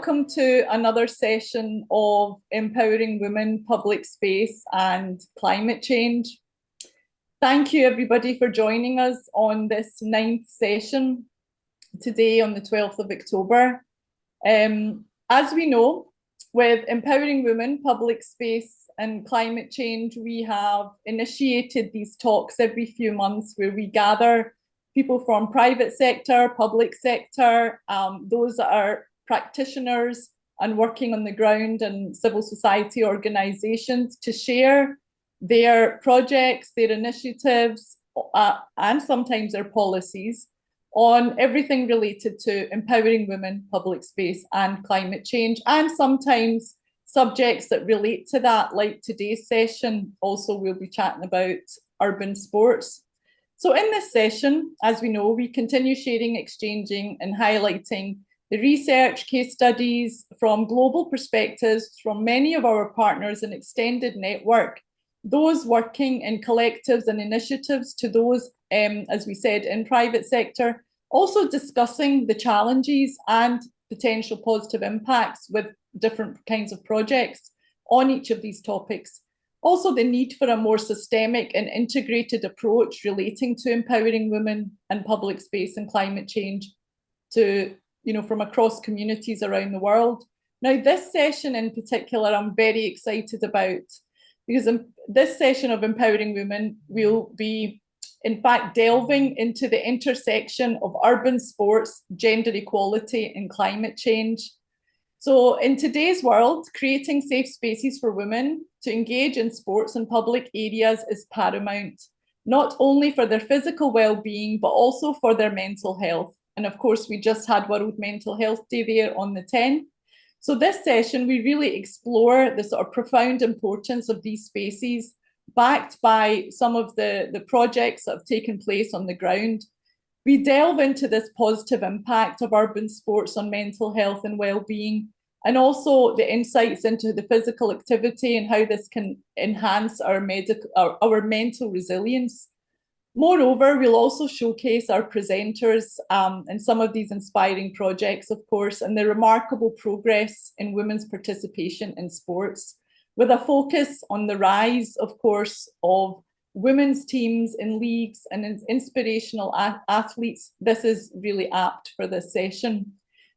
welcome to another session of Empowering Women, Public Space and Climate Change. Thank you everybody for joining us on this 9th session today on the 12th of October. As we know, with Empowering Women, Public Space and Climate Change, we have initiated these talks every few months where we gather people from private sector, public sector, those that are practitioners and working on the ground and civil society organisations to share their projects, their initiatives, and sometimes their policies on everything related to empowering women, public space and climate change, and sometimes subjects that relate to that, like today's session. Also, we'll be chatting about urban sports. So in this session, as we know, we continue sharing, exchanging and highlighting the research, case studies from global perspectives from many of our partners and extended network, those working in collectives and initiatives to those, as we said, in private sector, also discussing the challenges and potential positive impacts with different kinds of projects on each of these topics. Also the need for a more systemic and integrated approach relating to empowering women and public space and climate change to, from across communities around the world. Now, this session in particular, I'm very excited about, because in this session of Empowering Women, we'll be, in fact, delving into the intersection of urban sports, gender equality, and climate change. So in today's world, creating safe spaces for women to engage in sports and public areas is paramount, not only for their physical well-being, but also for their mental health. And of course, we just had World Mental Health Day there on the 10th. So this session, we really explore the sort of profound importance of these spaces, backed by some of the projects that have taken place on the ground. We delve into this positive impact of urban sports on mental health and well-being, and also the insights into the physical activity and how this can enhance our mental resilience. Moreover, we'll also showcase our presenters and some of these inspiring projects, of course, and the remarkable progress in women's participation in sports, with a focus on the rise, of course, of women's teams in leagues and inspirational athletes. This is really apt for this session.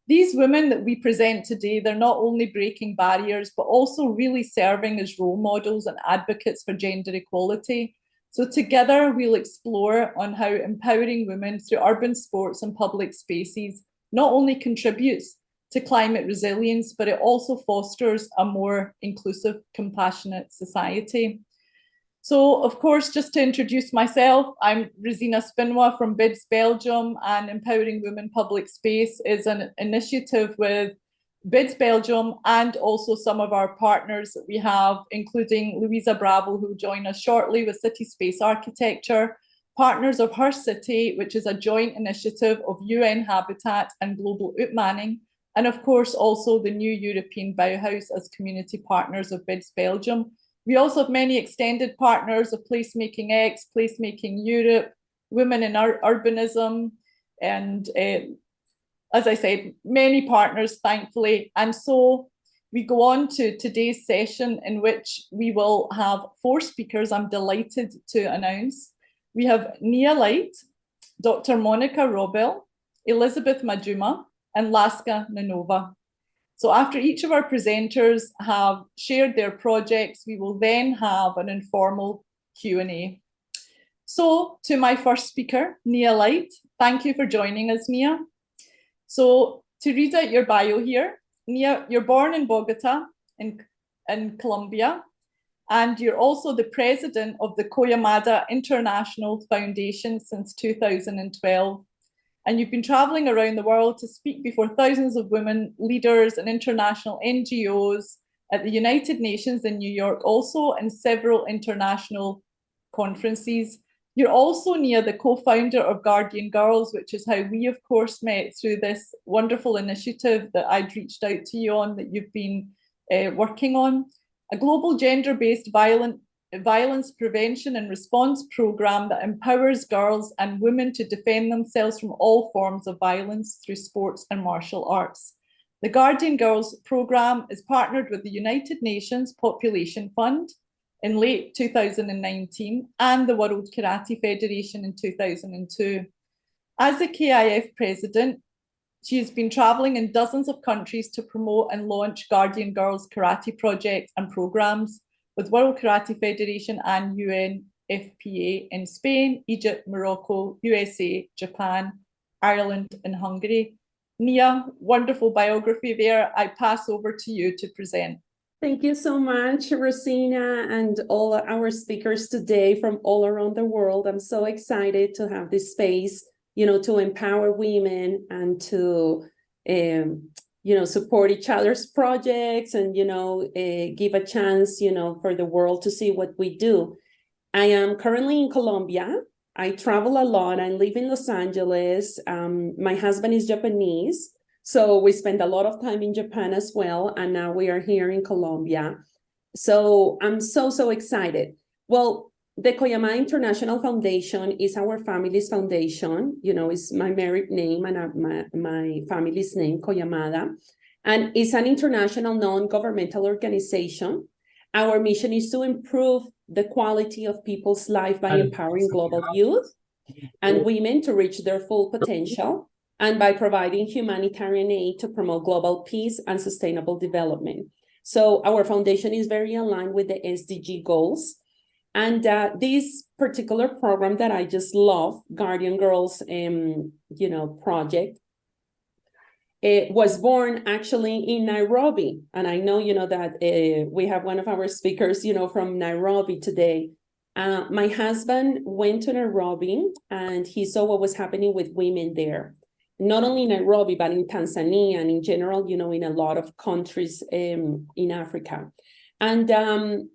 These women that we present today, they're not only breaking barriers, but also really serving as role models and advocates for gender equality. So together we'll explore on how empowering women through urban sports and public spaces not only contributes to climate resilience, but it also fosters a more inclusive, compassionate society. So, of course, just to introduce myself, I'm Rosina Spinois from BIDS Belgium, and Empowering Women Public Space is an initiative with BIDS Belgium and also some of our partners that we have, including Louisa Bravo, who will join us shortly with City Space Architecture, Partners of Her City, which is a joint initiative of UN Habitat and Global Utmaning, and of course also the new European Bauhaus as community partners of BIDS Belgium. We also have many extended partners of Placemaking X, Placemaking Europe, Women in Urbanism, and as I said, many partners, thankfully. And so we go on to today's session, in which we will have 4 speakers I'm delighted to announce. We have Nia Light, Dr. Monica Robel, Elizabeth Majuma, and Laska Nanova. So after each of our presenters have shared their projects, we will then have an informal Q&A. So to my first speaker, Nia Light, thank you for joining us, Nia. So to read out your bio here, Nia, you're born in Bogota in Colombia, and you're also the president of the Koyamada International Foundation since 2012. And you've been traveling around the world to speak before thousands of women leaders and international NGOs at the United Nations in New York, also, and several international conferences. You're also, Nia, the co-founder of Guardian Girls, which is how we, of course, met through this wonderful initiative that I'd reached out to you on, that you've been working on. A global gender-based violence prevention and response program that empowers girls and women to defend themselves from all forms of violence through sports and martial arts. The Guardian Girls programme is partnered with the United Nations Population Fund in late 2019 and the World Karate Federation in 2002. As the KIF president, she has been travelling in dozens of countries to promote and launch Guardian Girls karate projects and programmes with World Karate Federation and UNFPA in Spain, Egypt, Morocco, USA, Japan, Ireland, and Hungary. Nia, wonderful biography there. I pass over to you to present. Thank you so much, Rosina, and all our speakers today from all around the world. I'm so excited to have this space, to empower women and to, support each other's projects and, give a chance, for the world to see what we do. I am currently in Colombia. I travel a lot. I live in Los Angeles. My husband is Japanese, so we spend a lot of time in Japan as well. And now we are here in Colombia. So I'm so excited. Well, the Koyamada International Foundation is our family's foundation. It's my married name and my family's name, Koyamada. And it's an international non-governmental organization. Our mission is to improve the quality of people's life by empowering global youth and women to reach their full potential, and by providing humanitarian aid to promote global peace and sustainable development. So our foundation is very aligned with the SDG goals. And this particular program that I just love, Guardian Girls, project, it was born actually in Nairobi. And I know, that we have one of our speakers, from Nairobi today. My husband went to Nairobi and he saw what was happening with women there. Not only in Nairobi, but in Tanzania and in general, in a lot of countries in Africa. And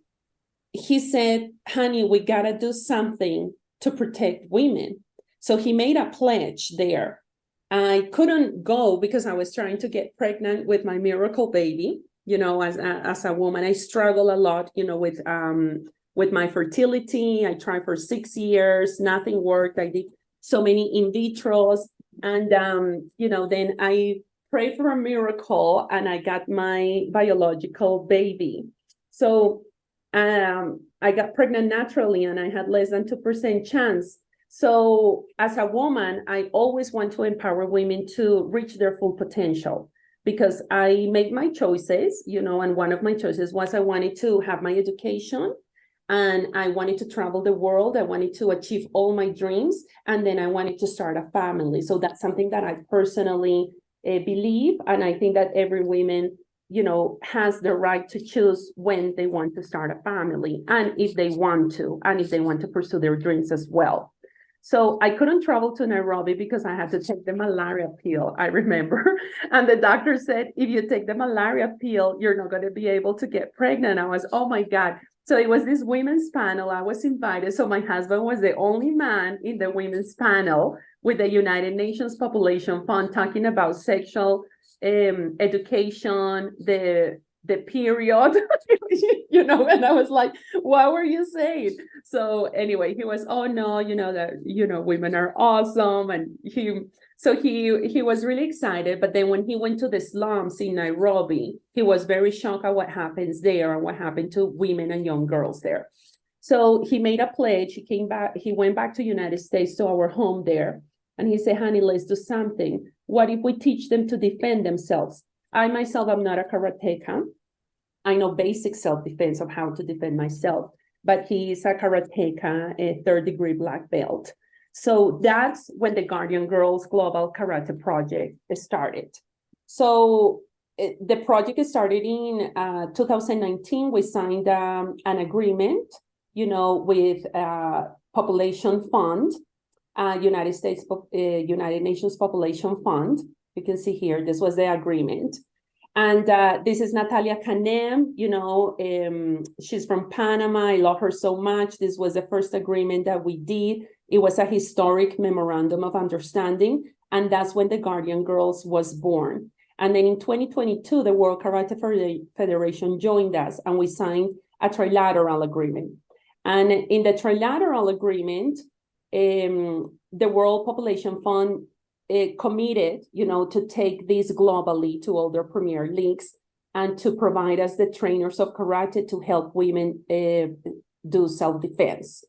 he said, honey, we gotta do something to protect women. So he made a pledge there. I couldn't go because I was trying to get pregnant with my miracle baby. As a woman, I struggle a lot, with my fertility. I tried for 6 years, nothing worked. I did so many in vitros. And, then I prayed for a miracle and I got my biological baby. So I got pregnant naturally and I had less than 2% chance. So as a woman, I always want to empower women to reach their full potential because I made my choices, and one of my choices was I wanted to have my education and I wanted to travel the world. I wanted to achieve all my dreams. And then I wanted to start a family. So that's something that I personally believe. And I think that every woman, has the right to choose when they want to start a family and if they want to pursue their dreams as well. So I couldn't travel to Nairobi because I had to take the malaria pill, I remember. And the doctor said, if you take the malaria pill, you're not going to be able to get pregnant. I was, oh my God. So it was this women's panel. I was invited. So my husband was the only man in the women's panel with the United Nations Population Fund talking about sexual education, the period, and I was like, what were you saying? So anyway, he was, oh no, that, women are awesome. And he was really excited. But then when he went to the slums in Nairobi, he was very shocked at what happens there and what happened to women and young girls there. So he made a pledge. He went back to United States, to our home there. And he said, honey, let's do something. What if we teach them to defend themselves? I myself am not a karateka. I know basic self-defense of how to defend myself, but he is a karateka, a 3rd-degree black belt. So that's when the Guardian Girls Global Karate Project started. So the project started in 2019. We signed an agreement, with Population Fund, United Nations Population Fund. You can see here, this was the agreement. And this is Natalia Canem, she's from Panama. I love her so much. This was the first agreement that we did. It was a historic memorandum of understanding. And that's when the Guardian Girls was born. And then in 2022, the World Karate Federation joined us and we signed a trilateral agreement. And in the trilateral agreement, the World Population Fund committed, to take this globally to all their premier leagues and to provide us the trainers of karate to help women do self-defense.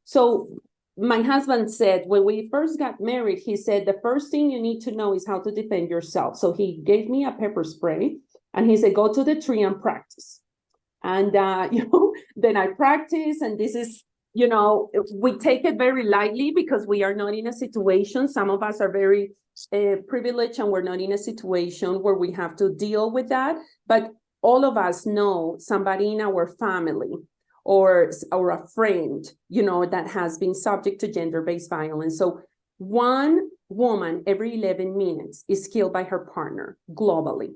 So my husband said, when we first got married, he said, the first thing you need to know is how to defend yourself. So he gave me a pepper spray and he said, go to the tree and practice. And, then I practice, and this is, we take it very lightly because we are not in a situation. Some of us are very privileged and we're not in a situation where we have to deal with that. But all of us know somebody in our family or a friend, that has been subject to gender-based violence. So one woman every 11 minutes is killed by her partner globally.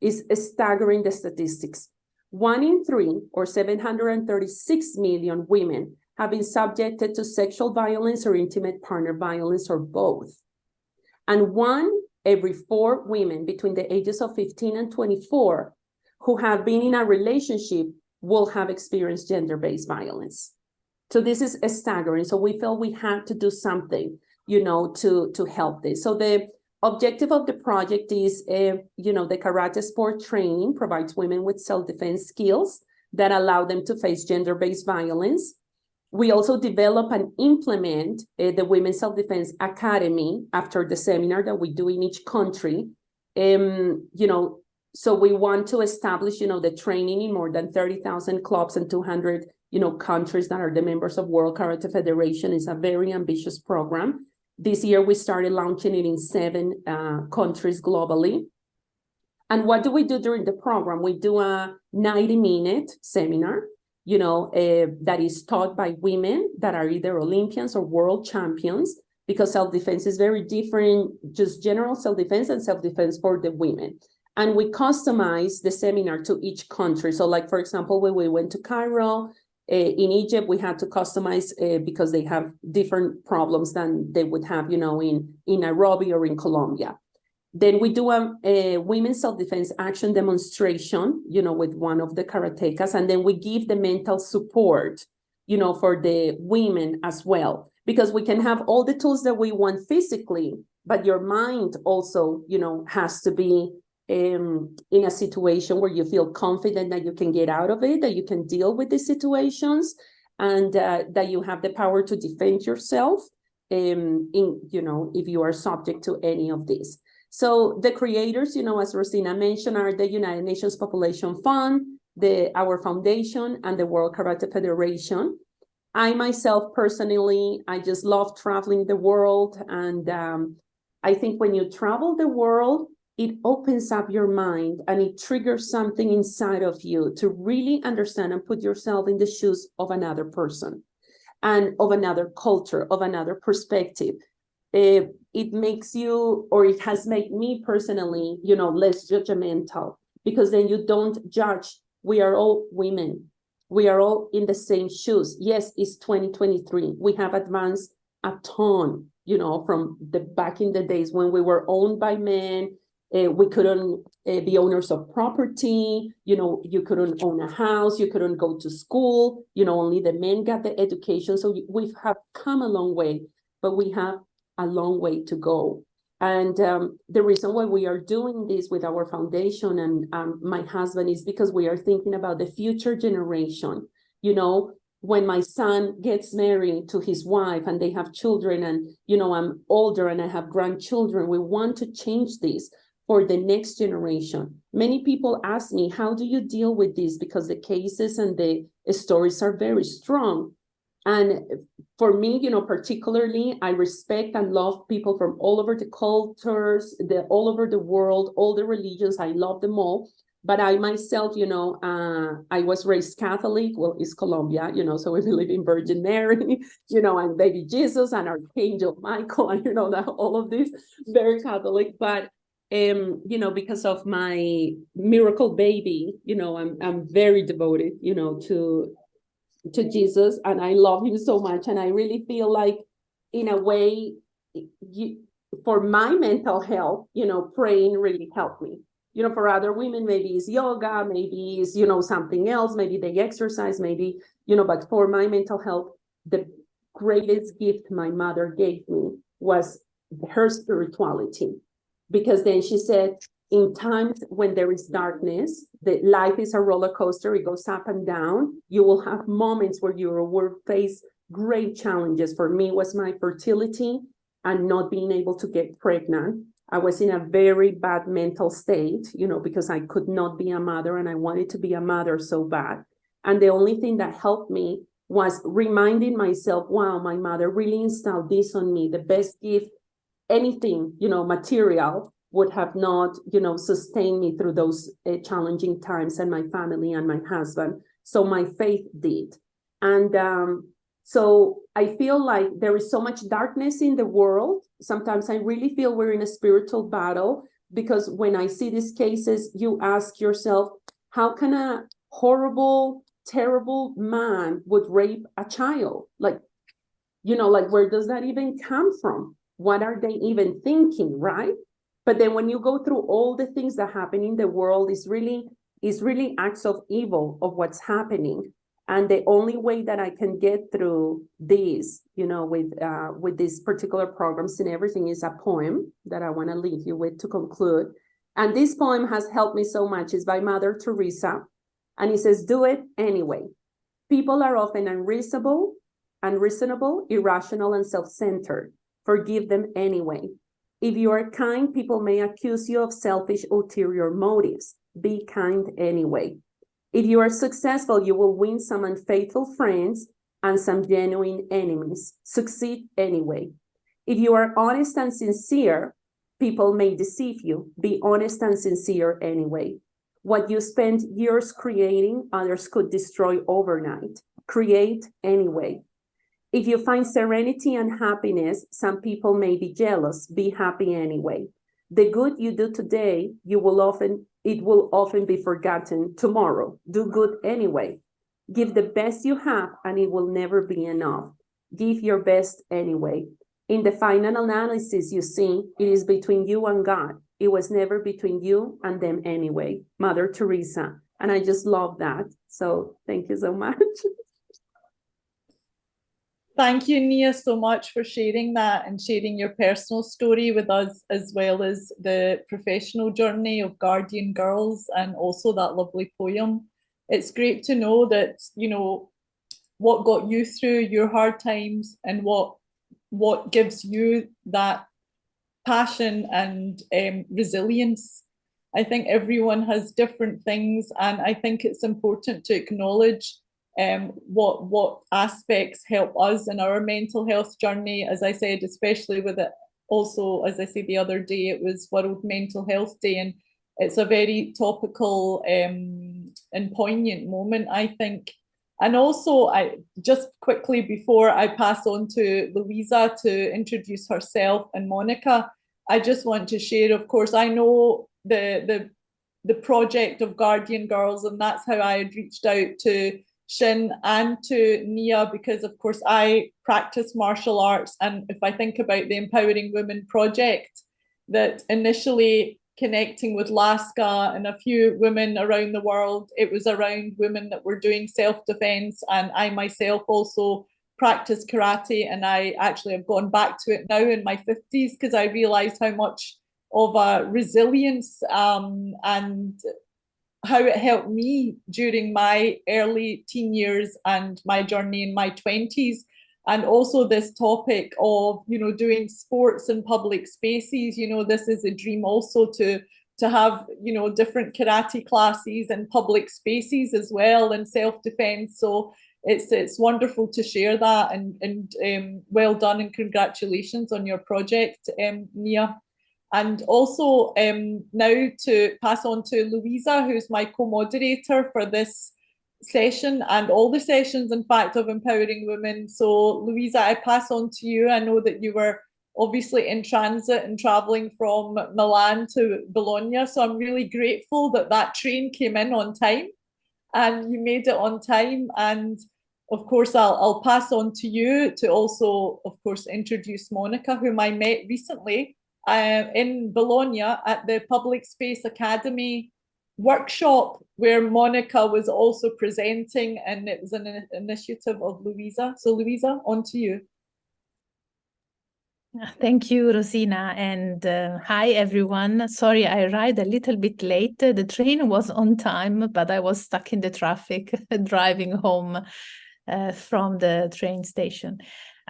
It's staggering, the statistics. 1 in 3, or 736 million women, have been subjected to sexual violence or intimate partner violence, or both. And 1 every 4 women between the ages of 15 and 24 who have been in a relationship will have experienced gender-based violence. So this is staggering. So we felt we had to do something, to help this. So the objective of the project is, the karate sport training provides women with self-defense skills that allow them to face gender-based violence. We also develop and implement the Women's Self-Defense Academy after the seminar that we do in each country. So we want to establish, the training in more than 30,000 clubs and 200, countries that are the members of World Karate Federation. Is a very ambitious program. This year, we started launching it in 7 countries globally. And what do we do during the program? We do a 90-minute seminar, that is taught by women that are either Olympians or world champions, because self-defense is very different, just general self-defense and self-defense for the women. And we customize the seminar to each country. So like, for example, when we went to Cairo, in Egypt, we had to customize because they have different problems than they would have, in Nairobi or in Colombia. Then we do a women's self-defense action demonstration, with one of the karatekas, and then we give the mental support, for the women as well, because we can have all the tools that we want physically, but your mind also, has to be in a situation where you feel confident that you can get out of it, that you can deal with the situations, and that you have the power to defend yourself, if you are subject to any of this. So the creators, as Rosina mentioned, are the United Nations Population Fund, our foundation, and the World Karate Federation. I myself personally, I just love traveling the world. And I think when you travel the world, it opens up your mind and it triggers something inside of you to really understand and put yourself in the shoes of another person and of another culture, of another perspective. It makes you, or it has made me personally, less judgmental, because then you don't judge. We are all women. We are all in the same shoes. Yes, it's 2023. We have advanced a ton, from the back in the days when we were owned by men. We couldn't be owners of property. You couldn't own a house. You couldn't go to school. Only the men got the education. So we have come a long way, but we have a long way to go. And the reason why we are doing this with our foundation and my husband is because we are thinking about the future generation. When my son gets married to his wife and they have children, and I'm older and I have grandchildren, we want to change this for the next generation. Many people ask me, how do you deal with this? Because the cases and the stories are very strong. And for me, particularly, I respect and love people from all over the cultures, all over the world, all the religions. I love them all. But I myself, I was raised Catholic. Well, it's Colombia, so we believe in Virgin Mary, and baby Jesus and Archangel Michael, and that all of this, very Catholic. But because of my miracle baby, I'm very devoted, to Jesus, and I love him so much. And I really feel like, in a way, for my mental health, praying really helped me. For other women, maybe it's yoga, maybe it's, something else, maybe they exercise, maybe, but for my mental health, the greatest gift my mother gave me was her spirituality. Because then she said, in times when there is darkness, that life is a roller coaster, it goes up and down. You will have moments where you will face great challenges. For me, it was my fertility and not being able to get pregnant. I was in a very bad mental state, because I could not be a mother and I wanted to be a mother so bad. And the only thing that helped me was reminding myself, wow, my mother really installed this on me. The best gift, anything, material would have not, sustained me through those challenging times, and my family and my husband. So my faith did. And so I feel like there is so much darkness in the world. Sometimes I really feel we're in a spiritual battle, because when I see these cases, you ask yourself, how can a horrible, terrible man would rape a child? Like, where does that even come from? What are they even thinking, right? But then when you go through all the things that happen in the world, is really acts of evil of what's happening. And the only way that I can get through this, with these particular programs and everything, is a poem that I want to leave you with to conclude. And this poem has helped me so much. It's by Mother Teresa. And it says, do it anyway. People are often unreasonable, irrational, and self-centered. Forgive them anyway. If you are kind, people may accuse you of selfish, ulterior motives. Be kind anyway. If you are successful, you will win some unfaithful friends and some genuine enemies. Succeed anyway. If you are honest and sincere, people may deceive you. Be honest and sincere anyway. What you spend years creating, others could destroy overnight. Create anyway. If you find serenity and happiness, some people may be jealous. Be happy anyway. The good you do today, it will often be forgotten tomorrow. Do good anyway. Give the best you have, and it will never be enough. Give your best anyway. In the final analysis, you see, it is between you and God. It was never between you and them anyway. Mother Teresa. And I just love that. So thank you so much. Thank you, Nia, so much for sharing that and sharing your personal story with us, as well as the professional journey of Guardian Girls and also that lovely poem. It's great to know that, what got you through your hard times and what gives you that passion and resilience. I think everyone has different things, and I think it's important to acknowledge what aspects help us in our mental health journey. As I said, especially with it also, as I said the other day, it was World Mental Health Day, and it's a very topical and poignant moment, I think. And also, I just quickly before I pass on to Louisa to introduce herself and Monica, I just want to share, of course, I know the project of Guardian Girls, and that's how I had reached out to Shin and to Nia, because of course I practice martial arts, and if I think about the Empowering Women project, that initially connecting with Laska and a few women around the world, it was around women that were doing self-defense, and I myself also practice karate, and I actually have gone back to it now in my 50s because I realized how much of a resilience and how it helped me during my early teen years and my journey in my 20s. And also this topic of, doing sports in public spaces, this is a dream also to have, different karate classes in public spaces as well, and self-defense. So it's wonderful to share that, and well done, and congratulations on your project, Nia. And also now to pass on to Louisa, who's my co-moderator for this session and all the sessions, in fact, of Empowering Women. So Louisa, I pass on to you. I know that you were obviously in transit and traveling from Milan to Bologna. So I'm really grateful that that train came in on time and you made it on time. And of course, I'll pass on to you to also, of course, introduce Monica, whom I met recently in Bologna at the Public Space Academy workshop, where Monica was also presenting, and it was an initiative of Louisa. So Louisa, on to you. Thank you, Rosina, and hi, everyone. Sorry, I arrived a little bit late. The train was on time, but I was stuck in the traffic driving home from the train station.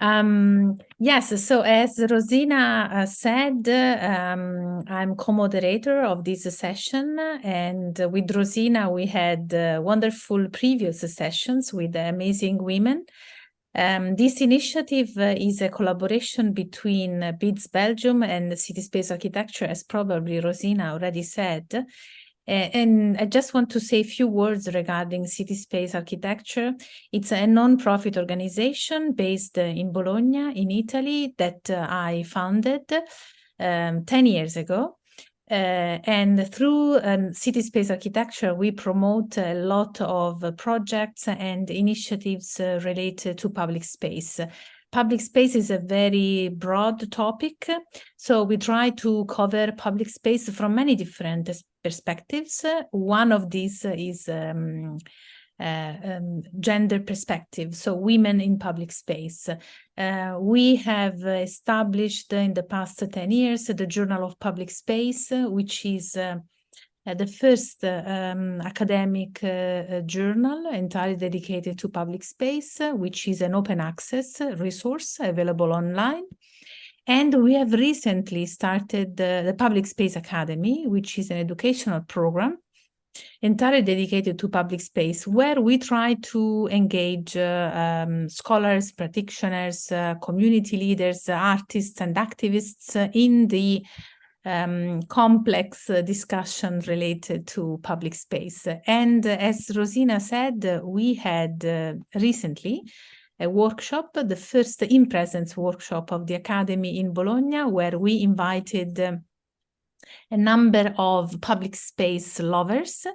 Yes, so as Rosina said, I'm co-moderator of this session, and with Rosina, we had wonderful previous sessions with amazing women. This initiative is a collaboration between BIDS Belgium and City Space Architecture, as probably Rosina already said. And I just want to say a few words regarding City Space Architecture. It's a non-profit organization based in Bologna, in Italy, that I founded 10 years ago. And through City Space Architecture, we promote a lot of projects and initiatives related to public space. Public space is a very broad topic, so we try to cover public space from many different perspectives. One of these is gender perspective, so women in public space. We have established in the past 10 years the Journal of Public Space, which is the first academic journal entirely dedicated to public space, which is an open access resource available online. And we have recently started the Public Space Academy, which is an educational program entirely dedicated to public space, where we try to engage scholars, practitioners, community leaders, artists, and activists in the complex discussion related to public space. And as Rosina said, we had recently a workshop, the first in-presence workshop of the Academy in Bologna, where we invited a number of public space lovers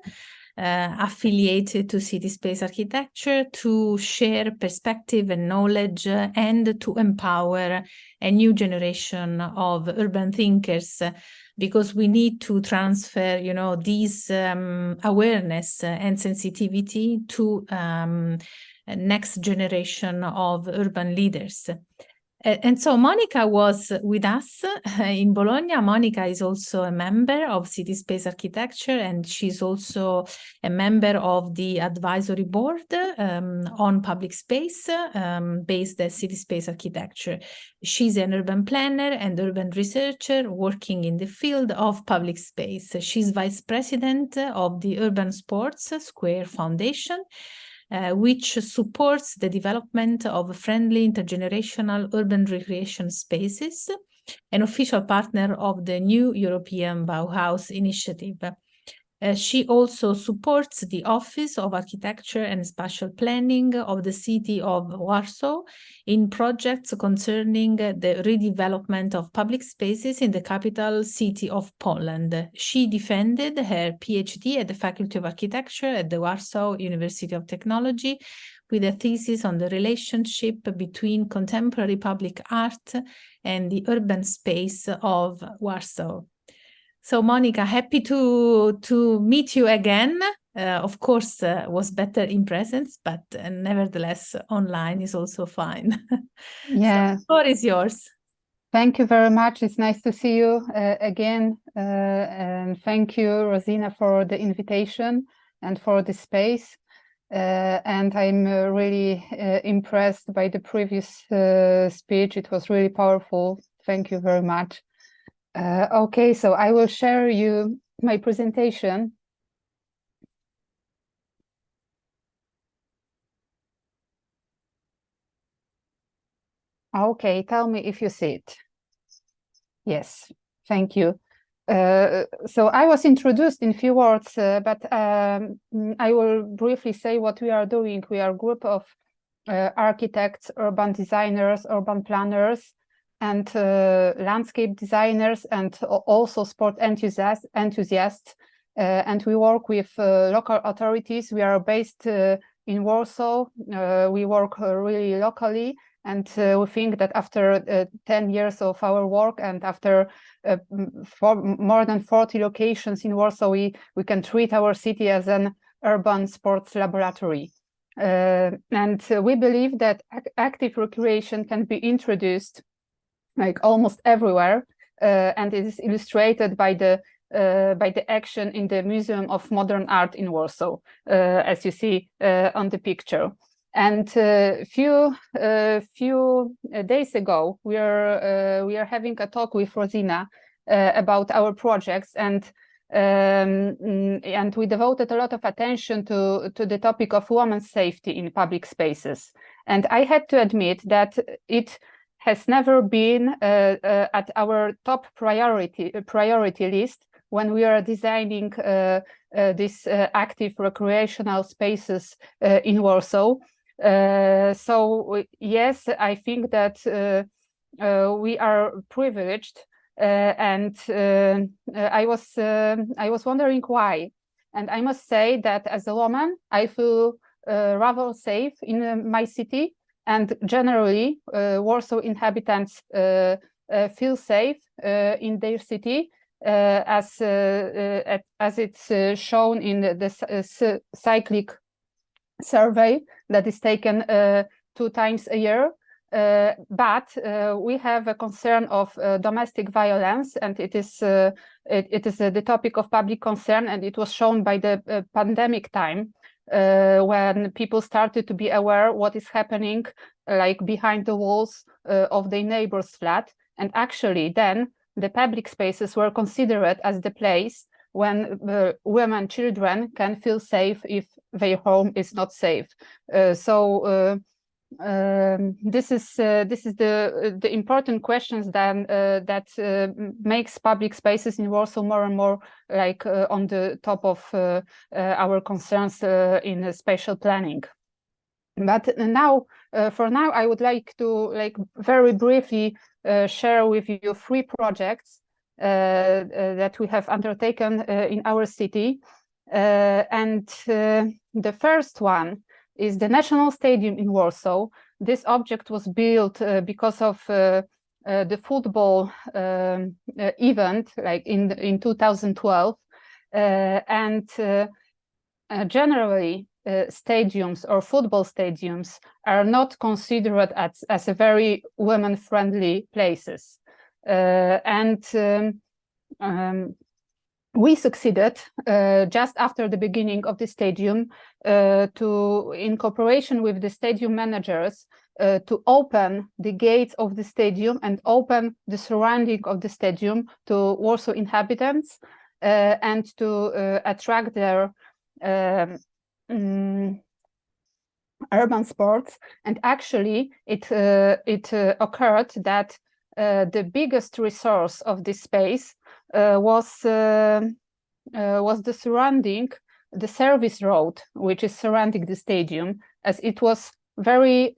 affiliated to City Space Architecture to share perspective and knowledge and to empower a new generation of urban thinkers, because we need to transfer, these awareness and sensitivity to next generation of urban leaders. And so Monica was with us in Bologna. Monica is also a member of City Space Architecture, and she's also a member of the advisory board on public space based at City Space Architecture. She's an urban planner and urban researcher working in the field of public space. She's vice president of the Urban Sports Square Foundation, which supports the development of friendly intergenerational urban recreation spaces, an official partner of the new European Bauhaus initiative. She also supports the Office of Architecture and Spatial Planning of the city of Warsaw in projects concerning the redevelopment of public spaces in the capital city of Poland. She defended her PhD at the Faculty of Architecture at the Warsaw University of Technology with a thesis on the relationship between contemporary public art and the urban space of Warsaw. So Monica, happy to meet you again. Of course, was better in presence, but nevertheless, online is also fine. Yeah. So, the floor is yours. Thank you very much. It's nice to see you again. And thank you, Rosina, for the invitation and for the space. And I'm really impressed by the previous speech. It was really powerful. Thank you very much. Okay, so I will share you my presentation. Okay, tell me if you see it. Yes, thank you. So I was introduced in few words, but I will briefly say what we are doing. We are a group of architects, urban designers, urban planners, and landscape designers, and also sport enthusiasts. And we work with local authorities. We are based in Warsaw. We work really locally. And we think that after 10 years of our work and after more than 40 locations in Warsaw, we can treat our city as an urban sports laboratory. And we believe that active recreation can be introduced like almost everywhere, and it is illustrated by the action in the Museum of Modern Art in Warsaw, as you see on the picture. And few days ago, we are having a talk with Rosina about our projects, and we devoted a lot of attention to the topic of women's safety in public spaces. And I had to admit that it has never been at our top priority list when we are designing these active recreational spaces in Warsaw. So yes, I think that we are privileged, and I was wondering why. And I must say that as a woman, I feel rather safe in my city, and generally Warsaw inhabitants feel safe in their city, as it's shown in the cyclic survey that is taken 2 times a year. But we have a concern of domestic violence, and it is the topic of public concern, and it was shown by the pandemic time, when people started to be aware what is happening, like behind the walls of their neighbor's flat. And actually then the public spaces were considered as the place when women, children can feel safe if their home is not safe. So this is the important questions then that makes public spaces in Warsaw more and more like on the top of our concerns in spatial planning. But now, for now, I would like to very briefly share with you 3 projects that we have undertaken in our city, and the first one is the National Stadium in Warsaw. This object was built because of the football event, like in 2012, and generally stadiums or football stadiums are not considered as a very women-friendly places, and we succeeded just after the beginning of the stadium to, in cooperation with the stadium managers, to open the gates of the stadium and open the surrounding of the stadium to Warsaw inhabitants, and to attract their urban sports. And actually it occurred that the biggest resource of this space was the surrounding, the service road which is surrounding the stadium, as it was very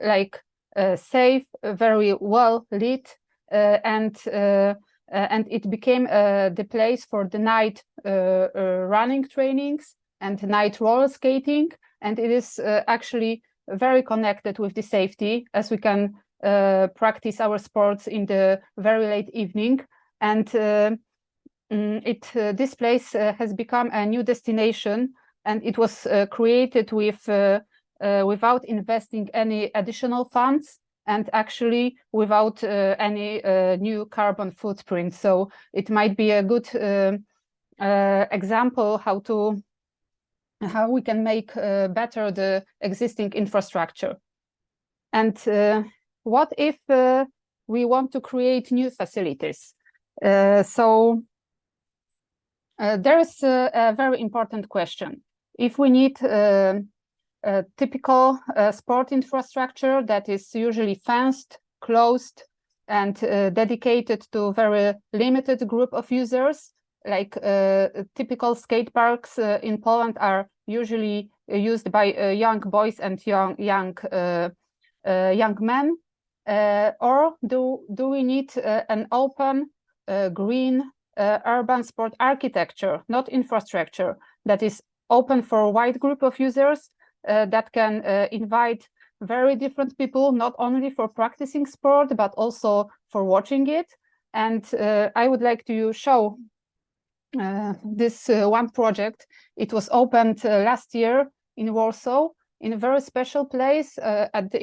safe, very well lit, and it became the place for the night running trainings and night roller skating, and it is actually very connected with the safety, as we can practice our sports in the very late evening. And this place has become a new destination, and it was created without investing any additional funds, and actually without any new carbon footprint. So it might be a good example how we can make better the existing infrastructure. And what if we want to create new facilities? So there is a very important question. If we need a typical sport infrastructure that is usually fenced, closed, and dedicated to a very limited group of users, like typical skate parks in Poland are usually used by young boys and young men, or do we need an open, green, urban sport architecture, not infrastructure, that is open for a wide group of users, that can invite very different people, not only for practicing sport, but also for watching it? And I would like to show this one project. It was opened last year in Warsaw, in a very special place at the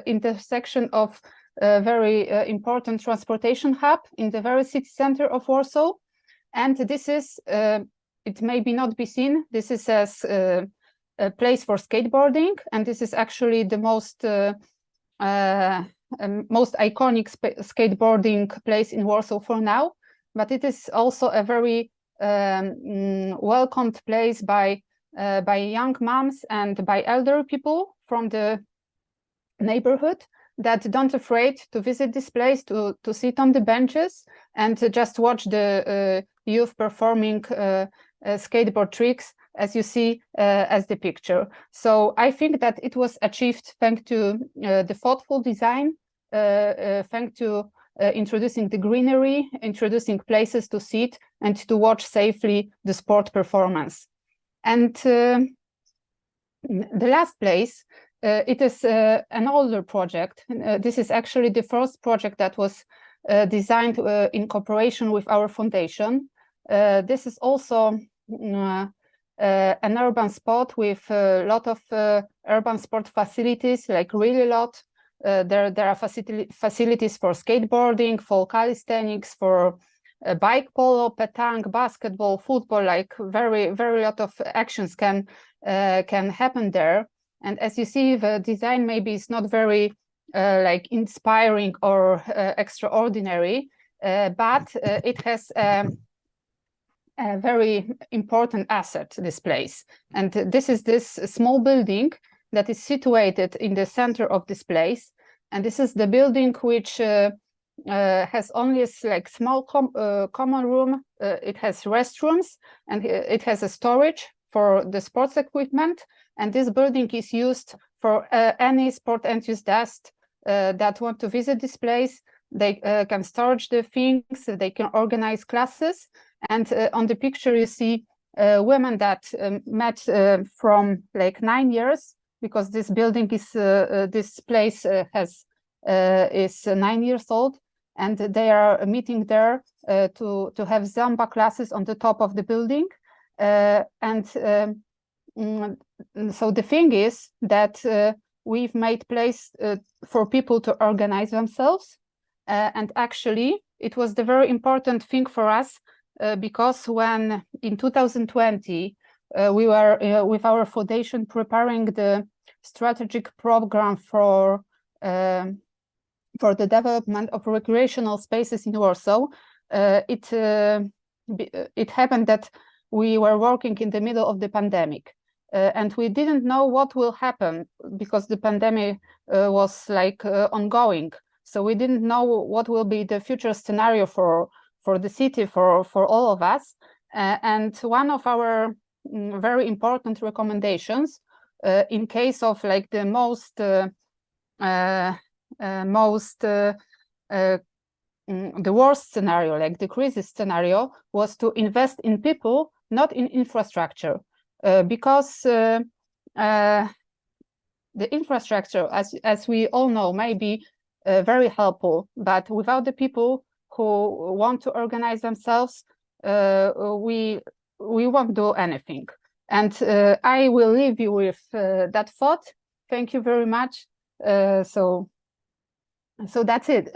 intersection of a very important transportation hub in the very city center of Warsaw. And this is, it may be not be seen, this is as a place for skateboarding, and this is actually the most iconic skateboarding place in Warsaw for now. But it is also a very welcomed place by young moms and by elder people from the neighborhood that don't afraid to visit this place, to sit on the benches and to just watch the youth performing skateboard tricks, as you see as the picture. So I think that it was achieved thanks to the thoughtful design, thanks to introducing the greenery, introducing places to sit and to watch safely the sport performance. And the last place, it is an older project. This is actually the first project that was designed in cooperation with our foundation. This is also an urban spot with a lot of urban sport facilities, like really a lot. There are facilities for skateboarding, for calisthenics, for bike polo, petanque, basketball, football, like very lot of actions can happen there. And as you see, the design maybe is not very like inspiring or extraordinary, but it has a very important asset, this place. And this is this small building that is situated in the center of this place. And this is the building which has only a like small common room. It has restrooms and it has a storage for the sports equipment. And this building is used for any sport enthusiast that want to visit this place. They can storage the things, they can organize classes. And on the picture you see women that met from like 9 years, because this building is, this place is 9 years old. And they are meeting there to have Zumba classes on the top of the building. So the thing is that we've made place for people to organize themselves. And actually, it was the very important thing for us because when in 2020, we were with our foundation preparing the strategic program for the development of recreational spaces in Warsaw, it happened that we were working in the middle of the pandemic. And we didn't know what will happen because the pandemic was like ongoing. So we didn't know what will be the future scenario for the city, for all of us. And one of our very important recommendations, in case of like the the worst scenario, like the crisis scenario, was to invest in people, not in infrastructure. Because the infrastructure, as we all know, may be very helpful, but without the people who want to organize themselves, we won't do anything. And I will leave you with that thought. Thank you very much. So that's it.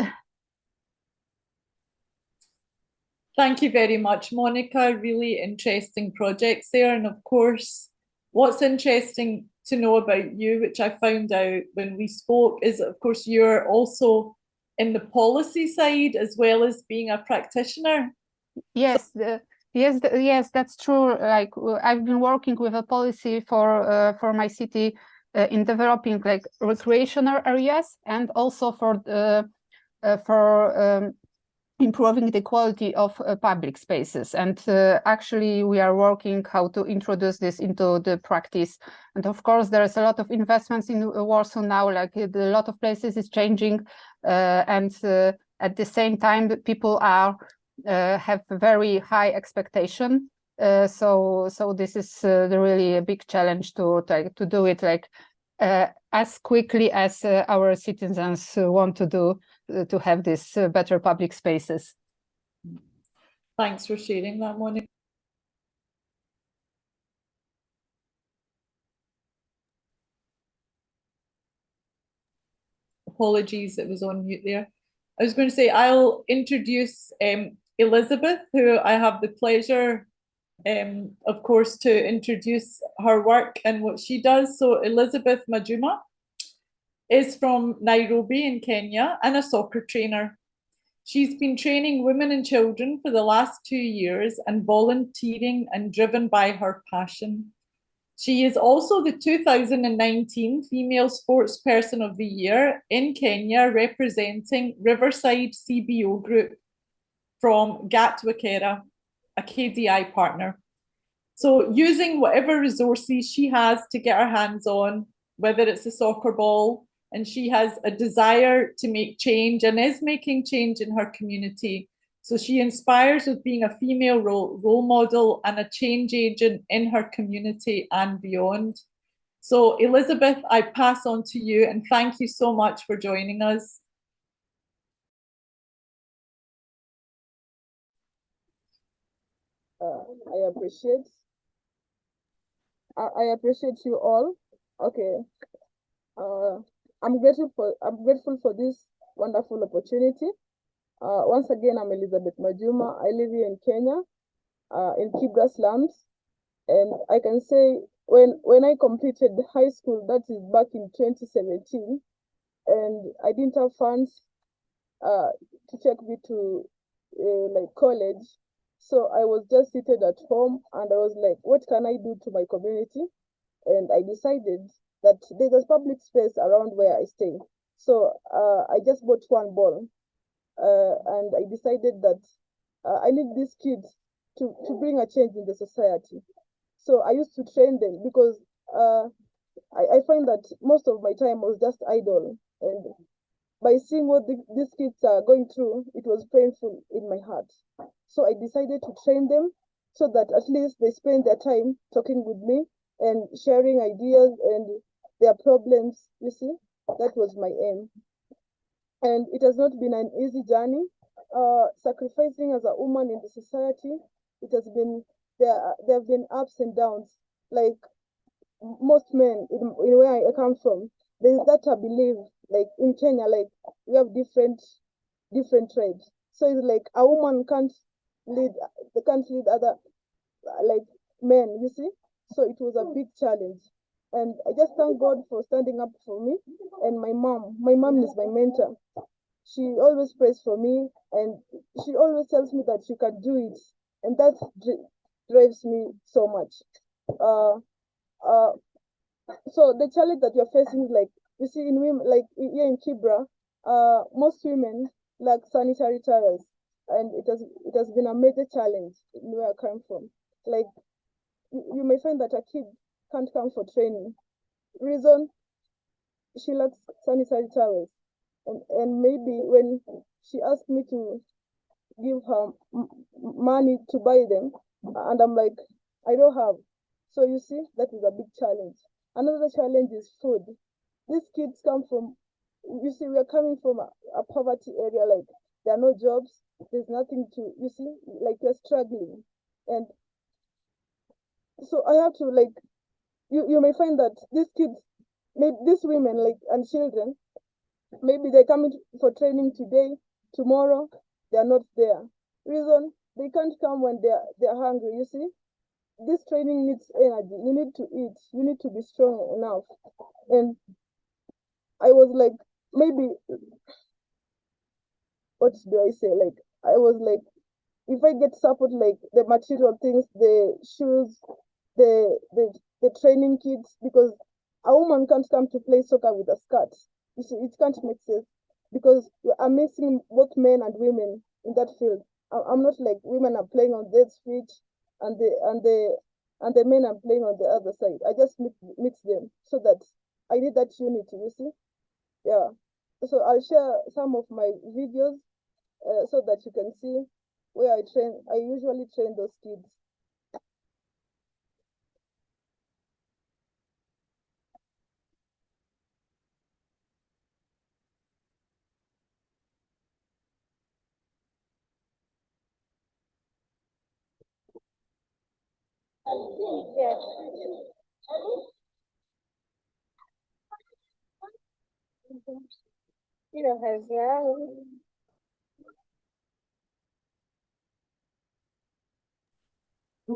Thank you very much, Monica. Really interesting projects there. And of course, what's interesting to know about you, which I found out when we spoke, is that of course you're also in the policy side as well as being a practitioner. Yes, yes, that's true. Like I've been working with a policy for my city in developing like recreational areas and also for improving the quality of public spaces. And actually we are working how to introduce this into the practice. And of course there is a lot of investments in Warsaw now, like a lot of places is changing, and at the same time people are have very high expectation. So this is really a big challenge to do it like as quickly as our citizens want to do, to have this better public spaces. Thanks for sharing that, Monica. Apologies, it was on mute there. I was going to say I'll introduce Elizabeth, who I have the pleasure, of course, to introduce her work and what she does. So Elizabeth Majuma is from Nairobi in Kenya and a soccer trainer. She's been training women and children for the last 2 years and volunteering and driven by her passion. She is also the 2019 Female Sportsperson of the Year in Kenya, representing Riverside CBO Group from Gatwickera, a KDI partner. So using whatever resources she has to get her hands on, whether it's a soccer ball, and she has a desire to make change and is making change in her community. So she inspires with being a female role model and a change agent in her community and beyond. So Elizabeth, I pass on to you and thank you so much for joining us. I appreciate you all. Okay. I'm grateful for this wonderful opportunity. Once again, I'm Elizabeth Majuma. I live here in Kenya, in Kibra slums, and I can say when I completed high school, that is back in 2017, and I didn't have funds to take me to like college, so I was just seated at home, and I was like, what can I do to my community? And I decided that there's a public space around where I stay. So I just bought one ball, and I decided that I need these kids to bring a change in the society. So I used to train them because I find that most of my time was just idle. And by seeing what these kids are going through, it was painful in my heart. So I decided to train them so that at least they spend their time talking with me and sharing ideas and their problems, you see. That was my aim. And it has not been an easy journey. Sacrificing as a woman in the society, it has been, there have been ups and downs. Like most men in where I come from, there's that I believe, like in Kenya, like we have different tribes. So it's like a woman can't lead other like men, you see. So it was a big challenge. And I just thank God for standing up for me. And my mom is my mentor. She always prays for me, and she always tells me that you can do it. And that drives me so much. So the challenge that you're facing is like, you see, in women, like here in Kibra, most women lack sanitary towels, and it has been a major challenge where I come from. Like you may find that a kid can't come for training. Reason, she lacks sanitary towels, and maybe when she asked me to give her money to buy them, and I'm like, I don't have. So you see, that is a big challenge. Another challenge is food. These kids come from, you see, we are coming from a poverty area, like there are no jobs, there's nothing to, you see, like you're struggling. And so I have to, like, you may find that these kids, maybe these women, like, and children, maybe they're coming for training today, tomorrow, they're not there. Reason, they can't come when they're hungry, you see. This training needs energy. You need to eat. You need to be strong enough. And I was like, maybe, what do I say? Like, I was like, if I get support, like the material things, the shoes, the training kits, because a woman can't come to play soccer with a skirt. You see, it can't make sense because I'm mixing both men and women in that field. I'm not like women are playing on their feet and the men are playing on the other side. I just mix them so that I need that unity, you see? Yeah. So I'll share some of my videos so that you can see where I train. I usually train those kids.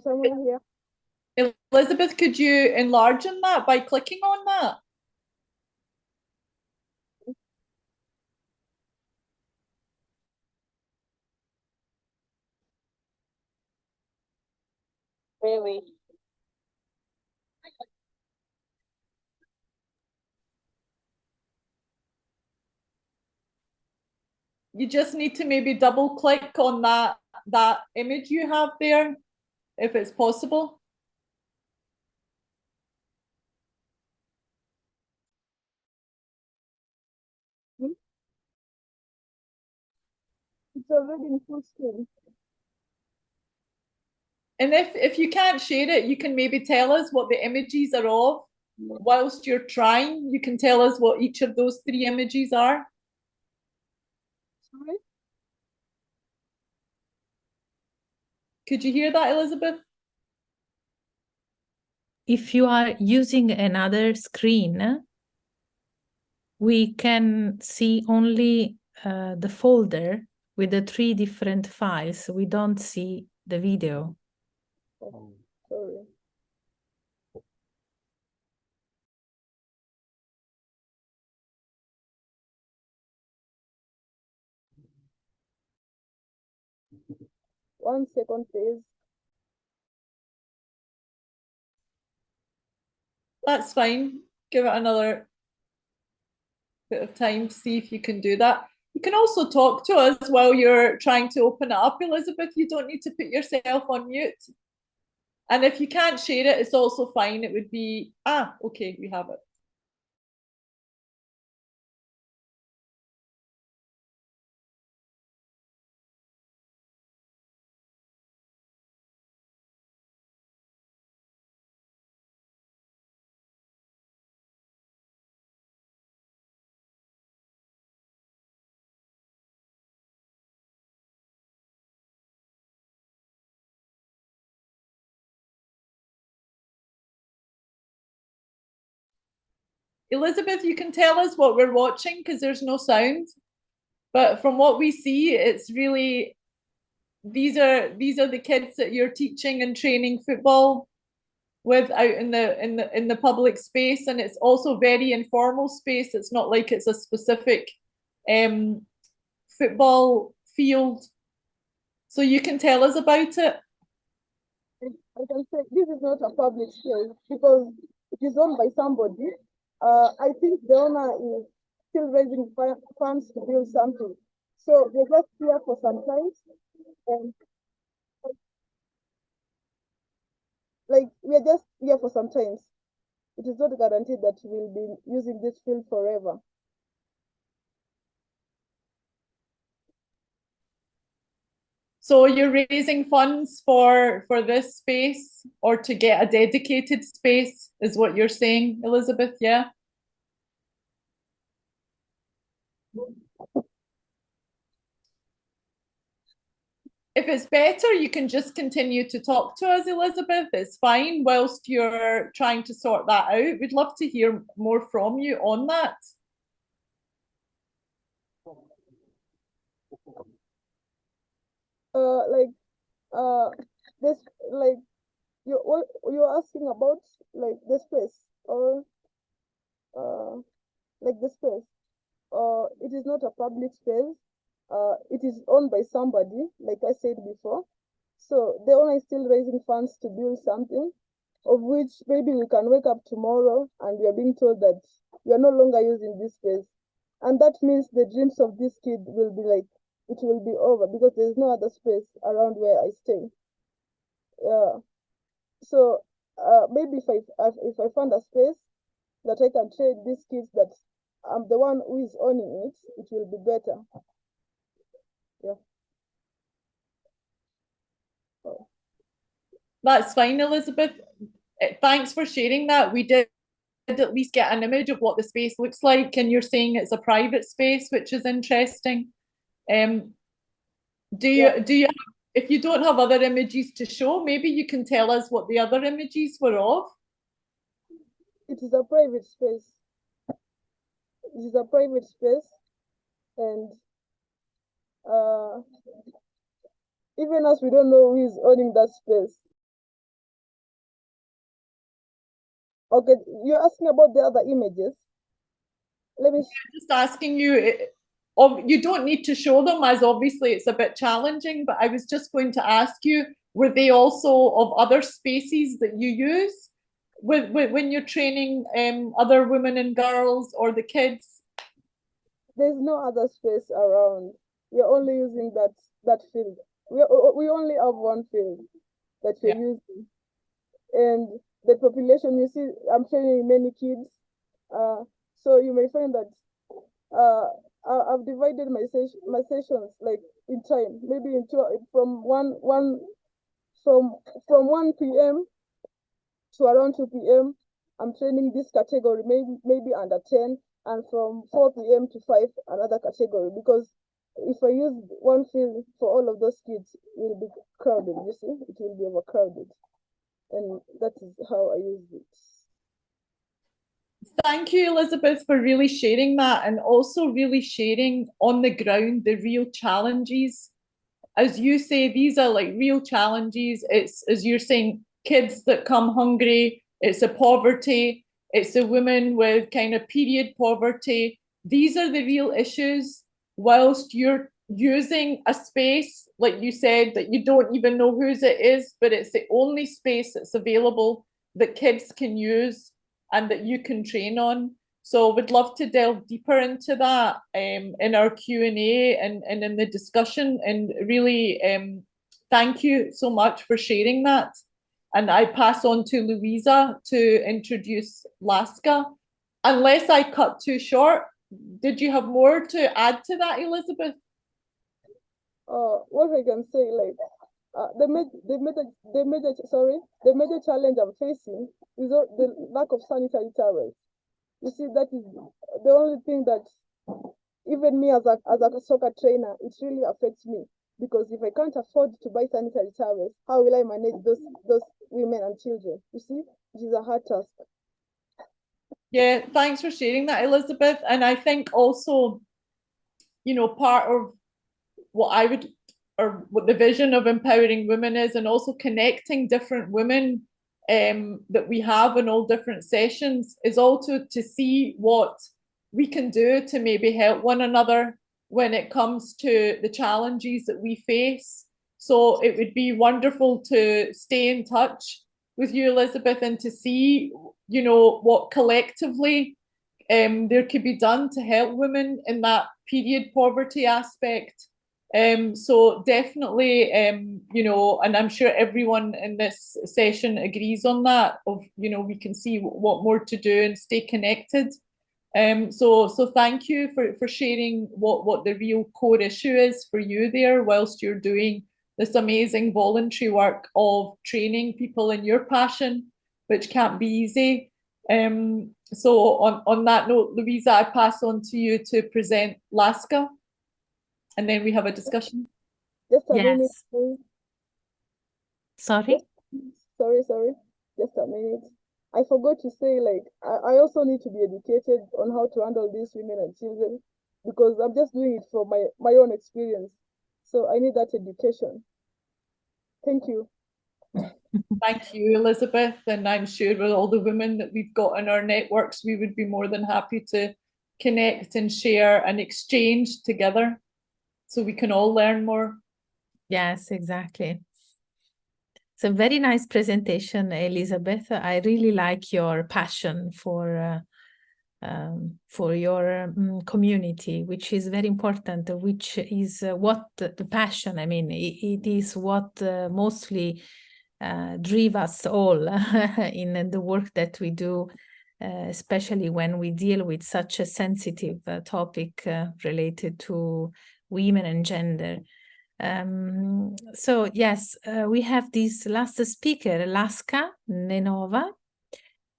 Someone here? Elizabeth, could you enlarge on that by clicking on that? Really? You just need to maybe double click on that image you have there, if it's possible. It's already in full screen. And if you can't share it, you can maybe tell us what the images are of. Whilst you're trying, you can tell us what each of those 3 images are. Sorry? Could you hear that, Elizabeth? If you are using another screen, we can see only the folder with the 3 different files. We don't see the video. Oh, sorry. One second, please. That's fine. Give it another bit of time to see if you can do that. You can also talk to us while you're trying to open it up, Elizabeth. You don't need to put yourself on mute. And if you can't share it, it's also fine. It would be, okay, we have it. Elizabeth, you can tell us what we're watching because there's no sound. But from what we see, it's really, these are the kids that you're teaching and training football with out in the public space, and it's also very informal space. It's not like it's a specific football field. So you can tell us about it. I can say this is not a public space because it is owned by somebody. I think the owner is still raising funds to build something. So we're just here for some time. And like we're just here for some time. It is not guaranteed that we'll be using this field forever. So you're raising funds for this space or to get a dedicated space is what you're saying, Elizabeth, yeah? If it's better, you can just continue to talk to us, Elizabeth. It's fine whilst you're trying to sort that out. We'd love to hear more from you on that. This like you're asking about like the space or like the space. It is not a public space. It is owned by somebody, like I said before. So the owner is still raising funds to build something, of which maybe we can wake up tomorrow and we are being told that we are no longer using this space. And that means the dreams of this kid will be like, it will be over because there's no other space around where I stay. Yeah. So maybe if I find a space that I can trade these kids that I'm the one who is owning it, it will be better. Yeah. Oh. That's fine, Elizabeth. Thanks for sharing that. We did at least get an image of what the space looks like, and you're saying it's a private space, which is interesting. Do you have, if you don't have other images to show, maybe you can tell us what the other images were of? It is a private space. It is a private space. And even as we don't know who is owning that space. Okay, you're asking about the other images. Let me. Just asking you, you don't need to show them, as obviously it's a bit challenging, but I was just going to ask you, were they also of other spaces that you use when you're training other women and girls or the kids? There's no other space around. We're only using that field. We only have one field that we're using. And the population, you see, I'm training many kids. So you may find that I've divided my sessions like in time, maybe from 1 p.m. to around 2 p.m. I'm training this category, maybe under 10, and from 4 p.m. to 5 another category, because if I use one field for all of those kids, it will be crowded. You see, it will be overcrowded, and that is how I use it. Thank you, Elizabeth, for really sharing that, and also really sharing on the ground the real challenges. As you say, these are like real challenges. It's, as you're saying, kids that come hungry, it's a poverty, it's a women with kind of period poverty. These are the real issues, whilst you're using a space, like you said, that you don't even know whose it is, but it's the only space that's available that kids can use and that you can train on. So we'd love to delve deeper into that in our Q&A and in the discussion. And really, thank you so much for sharing that. And I pass on to Louisa to introduce Laska. Unless I cut too short, did you have more to add to that, Elizabeth? What I can say, like, the major challenge I'm facing is the lack of sanitary towels. You see, that is the only thing that even me as a soccer trainer, it really affects me, because if I can't afford to buy sanitary towels, how will I manage those women and children? You see, it is a hard task. Yeah, thanks for sharing that, Elizabeth. And I think also, you know, part of what I would, or what the vision of empowering women is, and also connecting different women that we have in all different sessions, is also to see what we can do to maybe help one another when it comes to the challenges that we face. So it would be wonderful to stay in touch with you, Elizabeth, and to see, you know, what collectively there could be done to help women in that period poverty aspect. So definitely, you know, and I'm sure everyone in this session agrees on that, of, you know, we can see what more to do and stay connected. So thank you for sharing what the real core issue is for you there, whilst you're doing this amazing voluntary work of training people in your passion, which can't be easy. So on that note, Louisa, I pass on to you to present Laska, and then we have a discussion. Just a minute, please. Sorry? Sorry. Just a minute. I forgot to say, like, I also need to be educated on how to handle these women and children, because I'm just doing it for my own experience. So I need that education. Thank you. Thank you, Elizabeth. And I'm sure with all the women that we've got in our networks, we would be more than happy to connect and share and exchange together, so we can all learn more. Yes, exactly. It's a very nice presentation, Elizabeth. I really like your passion for your community, which is very important, which is what the passion, I mean, it is what mostly drive us all in the work that we do, especially when we deal with such a sensitive topic related to women and gender. So yes, we have this last speaker, Laska Nenova,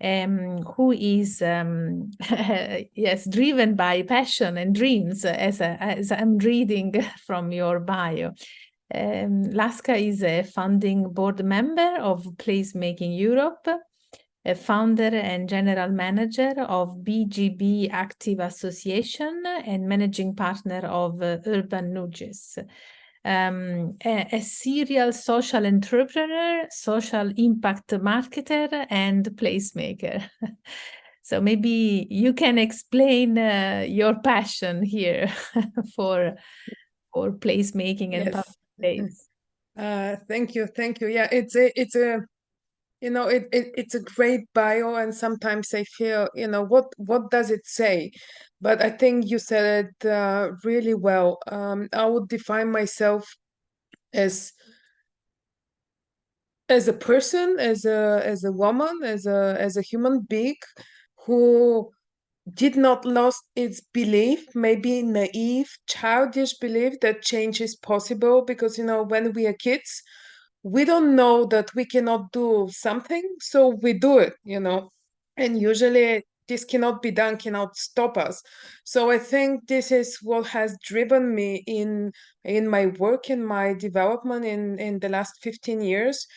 who is yes, driven by passion and dreams, as I'm reading from your bio. Laska is a founding board member of Placemaking Europe, a founder and general manager of BGB Active Association and managing partner of Urban Nudges. A serial social entrepreneur, social impact marketer, and placemaker. So maybe you can explain your passion here for placemaking and public space. Thank you. Yeah, it's a you know, it's a great bio, and sometimes I feel, you know, what does it say? But I think you said it really well. I would define myself as a person, as a woman, as a human being who did not lose its belief, maybe naive, childish belief that change is possible. Because, you know, when we are kids, we don't know that we cannot do something, so we do it, you know, and usually this cannot be done, cannot stop us. So I think this is what has driven me in my work, in my development in the last 15 years.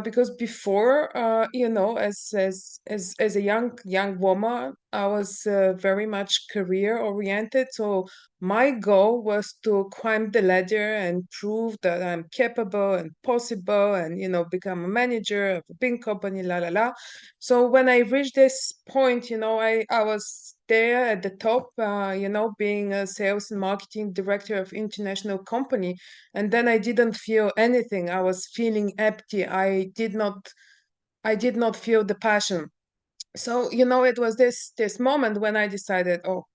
Because before, you know, as a young woman, I was very much career oriented. So my goal was to climb the ladder and prove that I'm capable and possible, and, you know, become a manager of a big company, la la la. So when I reached this point, you know, I was there at the top, you know, being a sales and marketing director of international company, and then I didn't feel anything. I was feeling empty. I did not feel the passion. So, you know, it was this moment when I decided, oh,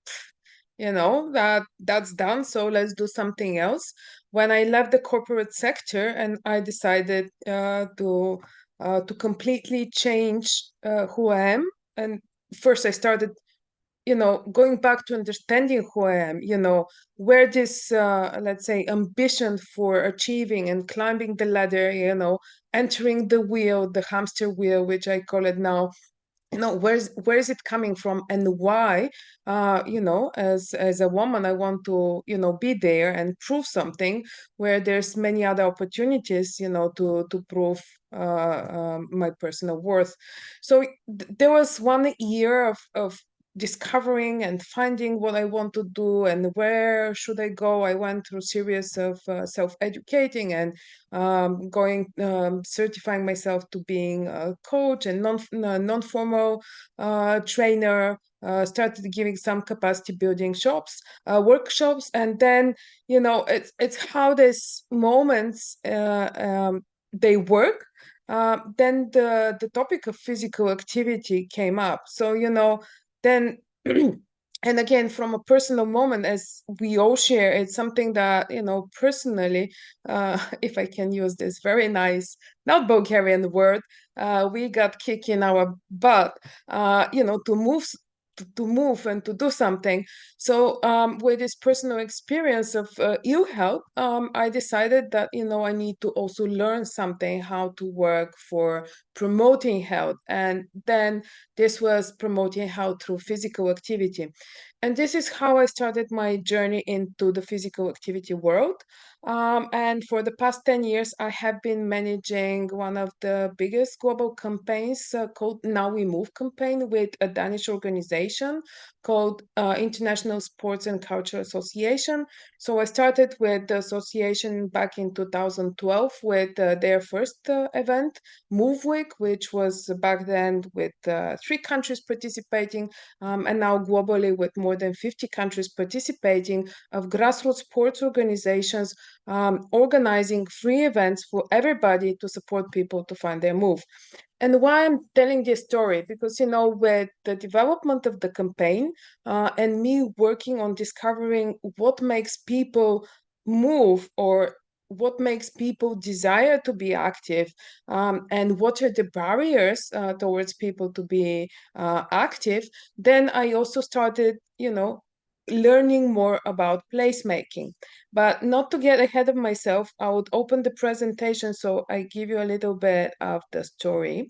you know, that's done, so let's do something else. When I left the corporate sector, and I decided to completely change who I am. And first I started, you know, going back to understanding who I am, you know, where this let's say ambition for achieving and climbing the ladder, you know, entering the wheel, the hamster wheel, which I call it now, you know, where is it coming from, and why, you know, as a woman, I want to, you know, be there and prove something where there's many other opportunities, you know, to prove my personal worth. So there was 1 year of discovering and finding what I want to do and where should I go. I went through a series of self-educating and certifying myself to being a coach and non-formal trainer. Started giving some capacity building workshops, and then, you know, it's how these moments they work. Then the topic of physical activity came up. So, you know, then and again, from a personal moment, as we all share, it's something that, you know, personally, if I can use this very nice, not Bulgarian word, we got kicked in our butt, you know, to move and to do something. So with this personal experience of ill health, I decided that, you know, I need to also learn something, how to work for promoting health. And then this was promoting health through physical activity. And this is how I started my journey into the physical activity world. And for the past 10 years, I have been managing one of the biggest global campaigns called Now We Move campaign with a Danish organization called International Sports and Culture Association. So I started with the association back in 2012 with their first event, Move Week, which was back then with 3 countries participating, and now globally with more than 50 countries participating, of grassroots sports organizations organizing free events for everybody to support people to find their move. And why I'm telling this story, because, you know, with the development of the campaign and me working on discovering what makes people move, or what makes people desire to be active, and what are the barriers towards people to be active, then I also started, you know, learning more about placemaking. But not to get ahead of myself, I would open the presentation so I give you a little bit of the story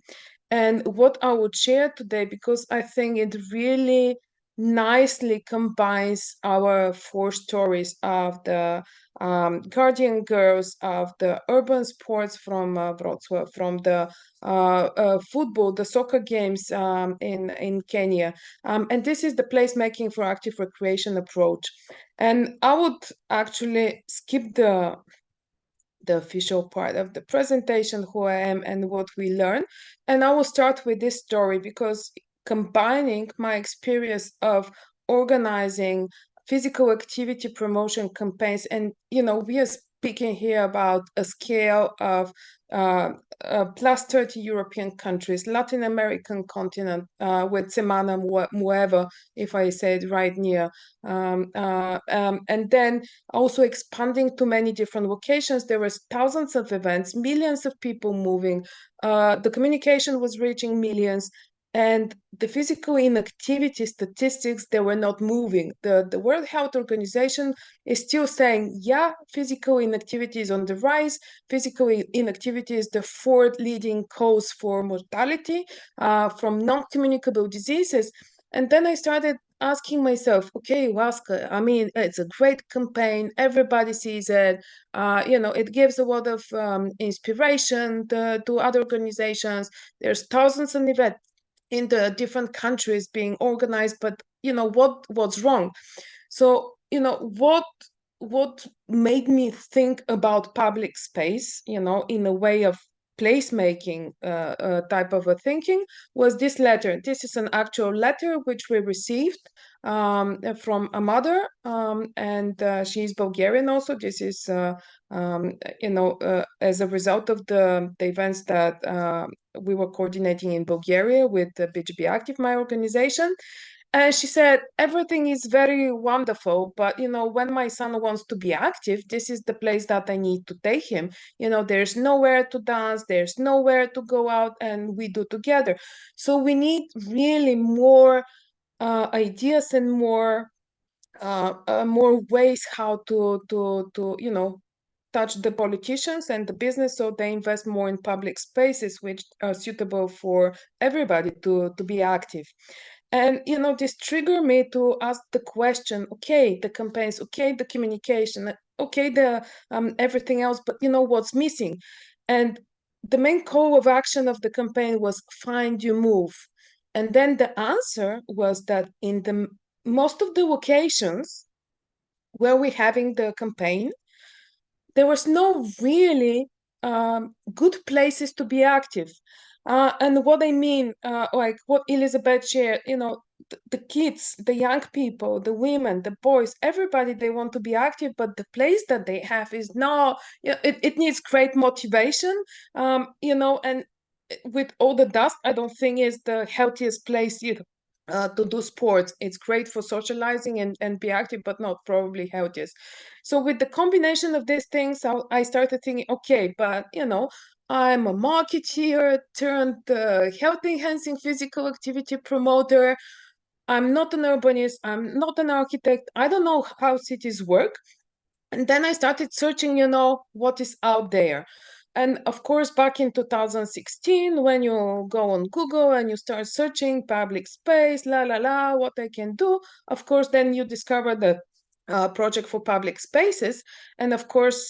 and what I would share today, because I think it really nicely combines our 4 stories of the guardian girls of the urban sports from Wrocław, from the football, the soccer games in Kenya. And this is the placemaking for active recreation approach. And I would actually skip the official part of the presentation, who I am and what we learn. And I will start with this story because combining my experience of organizing physical activity promotion campaigns, and we are speaking here about a scale of plus 30 European countries, Latin American continent, with Semana Mueva, if I say it right, near, and then also expanding to many different locations. There was thousands of events, millions of people moving. The communication was reaching millions. And the physical inactivity statistics, they were not moving. The World Health Organization is still saying, yeah, physical inactivity is on the rise. Physical inactivity is the fourth leading cause for mortality from non-communicable diseases. And then I started asking myself, okay, Waska, I mean, it's a great campaign. Everybody sees it. It gives a lot of inspiration to other organizations. There's thousands of events in the different countries being organized, but what's wrong? So what made me think about public space, in a way of placemaking type of a thinking, was this letter. This is an actual letter which we received from a mother, and she's Bulgarian also. This is as a result of the events that we were coordinating in Bulgaria with the BGB Active, my organization. And she said, everything is very wonderful, but, when my son wants to be active, this is the place that I need to take him. There's nowhere to dance, there's nowhere to go out and we do together. So we need really more ideas and more ways how to touch the politicians and the business, so they invest more in public spaces which are suitable for everybody to be active. And this triggered me to ask the question, okay, the campaigns, okay, the communication, okay, the everything else, but what's missing? And the main call of action of the campaign was find your move. And then the answer was that in the most of the locations where we're having the campaign, there was no really good places to be active. And what I mean, like what Elizabeth shared, the kids, the young people, the women, the boys, everybody, they want to be active, but the place that they have is not, it needs great motivation, and with all the dust, I don't think is the healthiest place to do sports. It's great for socializing and be active, but not probably healthiest. So with the combination of these things, I started thinking, okay, but I'm a marketeer turned health enhancing physical activity promoter. I'm not an urbanist, I'm not an architect, I don't know how cities work. And then I started searching, what is out there. And of course, back in 2016, when you go on Google and you start searching public space, what I can do, of course, then you discover the project for public spaces. And of course,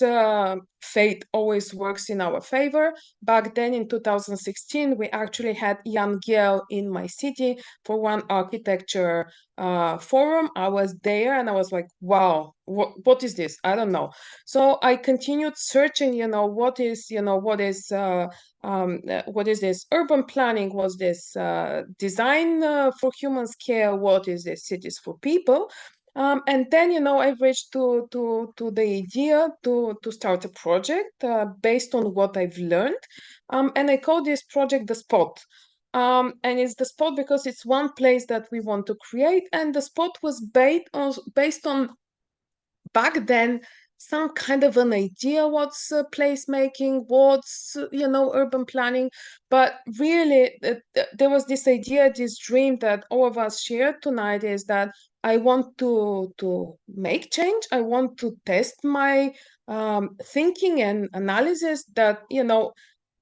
fate always works in our favor. Back then in 2016, we actually had Jan Giel in my city for one architecture forum. I was there and I was like, wow, what is this? I don't know. So I continued searching, what is this urban planning? Was this design for human scale? What is this cities for people? And then, I reached to the idea to start a project based on what I've learned. And I call this project The Spot. And it's The Spot because it's one place that we want to create. And The Spot was based on back then, some kind of an idea what's placemaking, what's urban planning, but really there was this idea, this dream that all of us shared tonight, is that I want to make change. I want to test my thinking and analysis that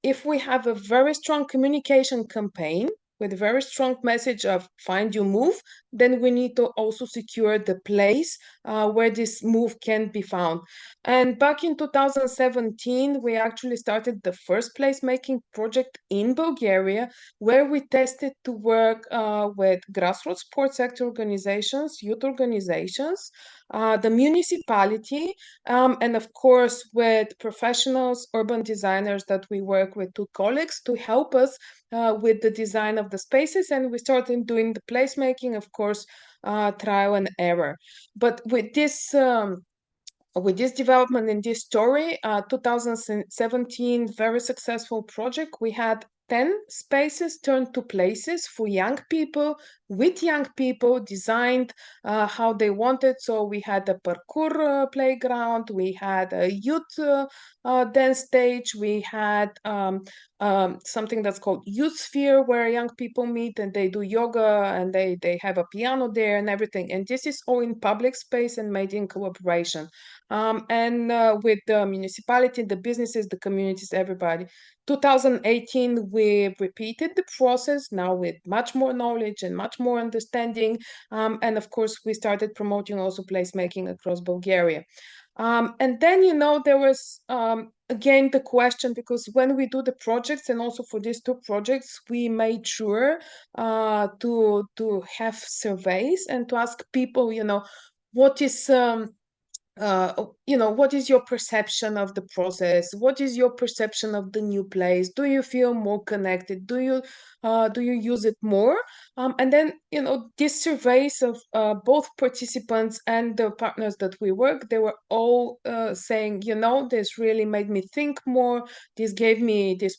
if we have a very strong communication campaign with a very strong message of find your move, then we need to also secure the place where this move can be found. And back in 2017, we actually started the first placemaking project in Bulgaria, where we tested to work with grassroots sports sector organizations, youth organizations, the municipality, and of course with professionals, urban designers that we work with, two colleagues, to help us with the design of the spaces. And we started doing the placemaking, of course, trial and error. But with this development in this story, 2017, very successful project, we had 10 spaces turned to places for young people, with young people, designed how they wanted. So we had a parkour playground, we had a youth dance stage, we had something that's called Youth Sphere, where young people meet and they do yoga, and they have a piano there and everything. And this is all in public space and made in collaboration. With the municipality, the businesses, the communities, everybody. 2018, we repeated the process, now with much more knowledge and much more understanding. And of course, we started promoting also placemaking across Bulgaria. And then, there was, again, the question, because when we do the projects, and also for these two projects, we made sure to have surveys and to ask people, what is... what is your perception of the process? What is your perception of the new place? Do you feel more connected? Do you use it more? And then, these surveys of both participants and the partners that we work, they were all saying, this really made me think more. This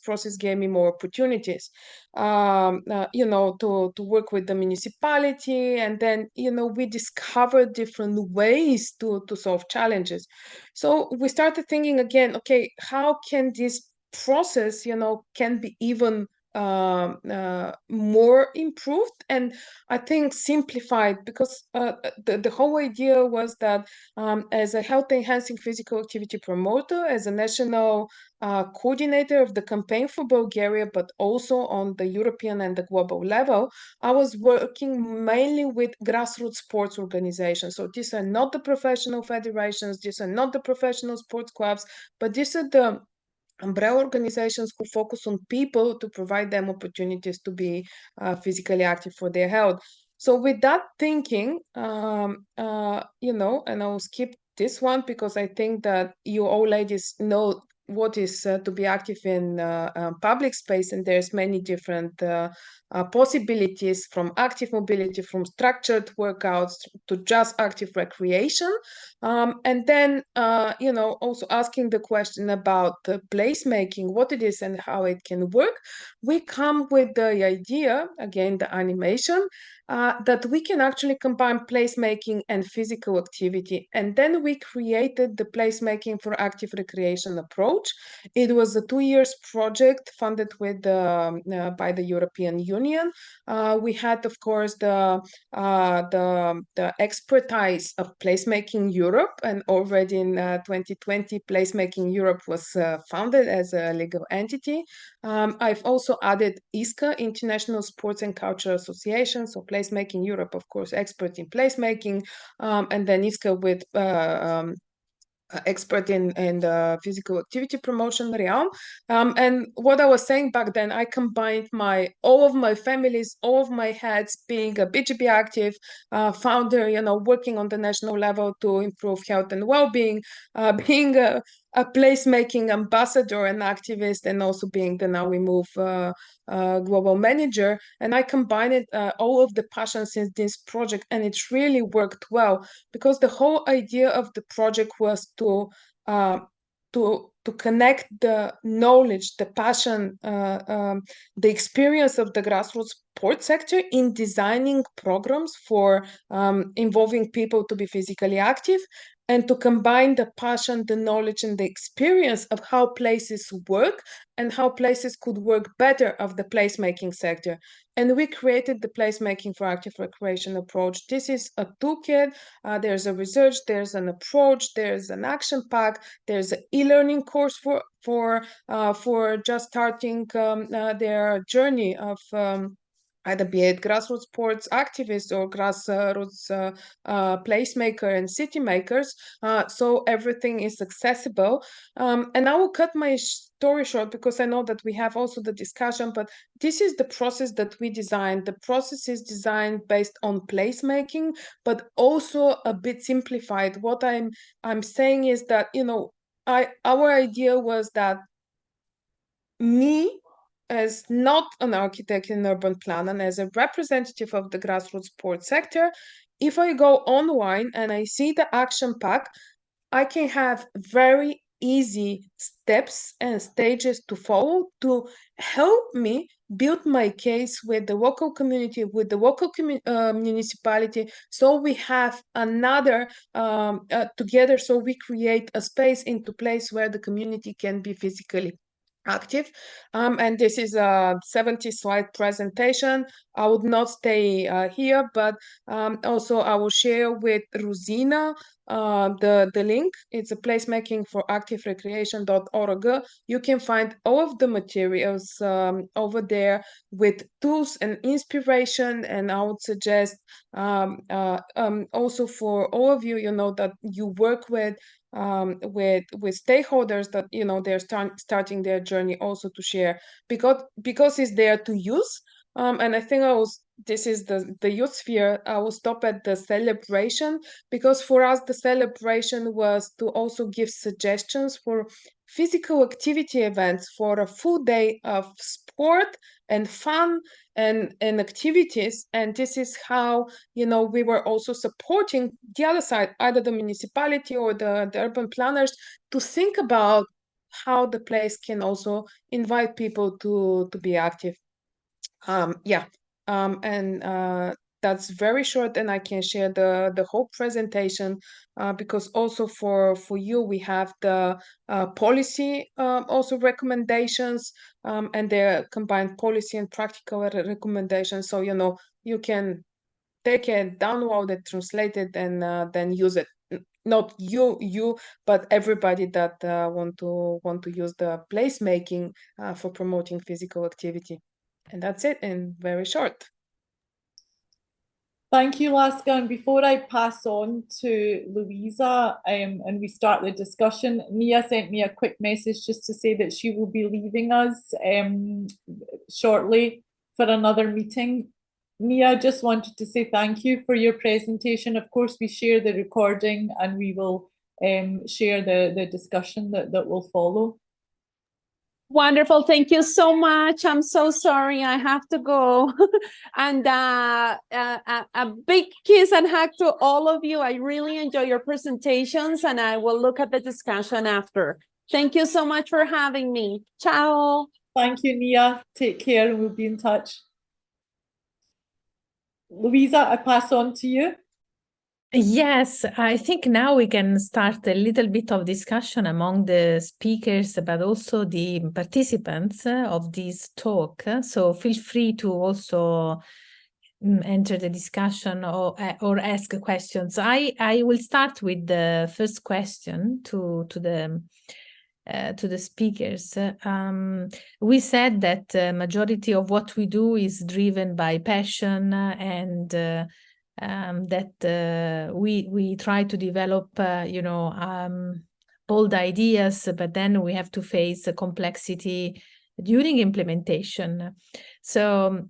process gave me more opportunities, to work with the municipality. And then, we discovered different ways to solve challenges. So we started thinking again, okay, how can this process, can be even more improved, and I think simplified, because the whole idea was that as a health enhancing physical activity promoter, as a national coordinator of the campaign for Bulgaria, but also on the European and the global level, I was working mainly with grassroots sports organizations. So these are not the professional federations, these are not the professional sports clubs, but these are the umbrella organizations who focus on people to provide them opportunities to be physically active for their health. So with that thinking, and I'll skip this one because I think that you all ladies know what is to be active in public space, and there's many different possibilities, from active mobility, from structured workouts to just active recreation. And then, also asking the question about the placemaking, what it is and how it can work. We come with the idea, again, the animation, that we can actually combine placemaking and physical activity. And then we created the placemaking for active recreation approach. It was a 2 years project funded with by the European Union. We had, of course, the expertise of Placemaking Europe, and already in 2020, Placemaking Europe was founded as a legal entity. I've also added ISCA, International Sports and Culture Association, so Placemaking Europe, of course, expert in placemaking, and then ISCA with expert in physical activity promotion realm. And what I was saying back then, I combined all of my families, all of my heads, being a BGB active founder, working on the national level to improve health and well-being, being a placemaking ambassador and activist, and also being the Now We Move global manager. And I combined all of the passions in this project, and it really worked well, because the whole idea of the project was to connect the knowledge, the passion, the experience of the grassroots sport sector in designing programs for involving people to be physically active, and to combine the passion, the knowledge, and the experience of how places work and how places could work better of the placemaking sector. And we created the placemaking for active recreation approach. This is a toolkit. There's a research, there's an approach, there's an action pack, there's an e-learning course for just starting their journey of either be it grassroots sports activists or grassroots placemaker and city makers. So everything is accessible. And I will cut my story short because I know that we have also the discussion, but this is the process that we designed. The process is designed based on placemaking, but also a bit simplified. What I'm saying is that, our idea was that me, as not an architect and urban planner, and as a representative of the grassroots sports sector, if I go online and I see the action pack, I can have very easy steps and stages to follow to help me build my case with the local community, with the local municipality. So we have another together, so we create a space into place where the community can be physically active. And this is a 70-slide presentation. I would not stay here, but also I will share with Rosina the link. It's a placemaking4activerecreation.org. You can find all of the materials over there with tools and inspiration. And I would suggest also for all of you, that you work with stakeholders that they're starting their journey, also to share, because it's there to use. And I think this is the youth sphere. I will stop at the celebration, because for us the celebration was to also give suggestions for physical activity events for a full day of sport and fun and activities. And this is how we were also supporting the other side, either the municipality or the urban planners, to think about how the place can also invite people to be active. That's very short, and I can share the whole presentation because also for you we have the policy also recommendations, and they're combined policy and practical recommendations. So you can take it, download it, translate it, and then use it. Not you, but everybody that want to use the placemaking for promoting physical activity. And that's it in very short. Thank you, Laska. And before I pass on to Louisa and we start the discussion, Nia sent me a quick message just to say that she will be leaving us shortly for another meeting. Nia, just wanted to say thank you for your presentation. Of course, we share the recording and we will share the discussion that will follow. Wonderful. Thank you so much. I'm so sorry I have to go. And a big kiss and hug to all of you. I really enjoy your presentations, and I will look at the discussion after. Thank you so much for having me. Ciao. Thank you, Nia. Take care and we'll be in touch. Louisa, I pass on to you. Yes, I think now we can start a little bit of discussion among the speakers, but also the participants of this talk. So feel free to also enter the discussion or ask questions. I will start with the first question to the speakers. We said that the majority of what we do is driven by passion, and that we try to develop, bold ideas, but then we have to face the complexity during implementation. So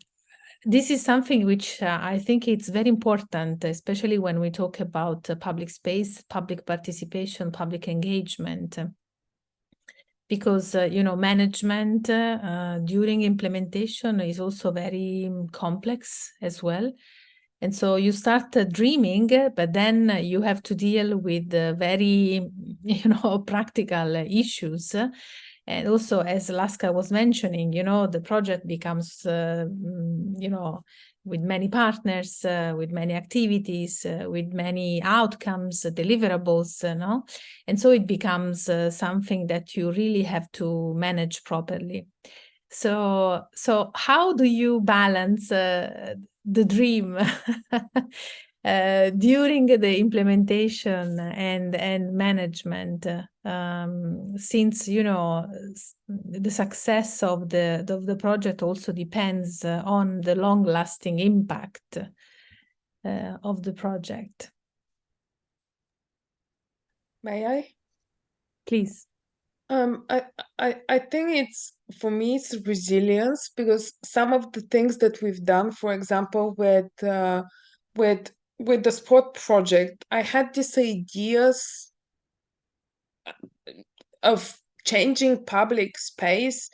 this is something which I think it's very important, especially when we talk about public space, public participation, public engagement. Because, management during implementation is also very complex as well. And so you start dreaming, but then you have to deal with very, practical issues. And also, as Laska was mentioning, the project becomes, with many partners, with many activities, with many outcomes, deliverables, and so it becomes something that you really have to manage properly. So how do you balance the dream during the implementation and management, since the success of the project also depends on the long-lasting impact of the project. May I? Please. I think for me it's resilience, because some of the things that we've done, for example, with the sport project, I had these ideas of changing public space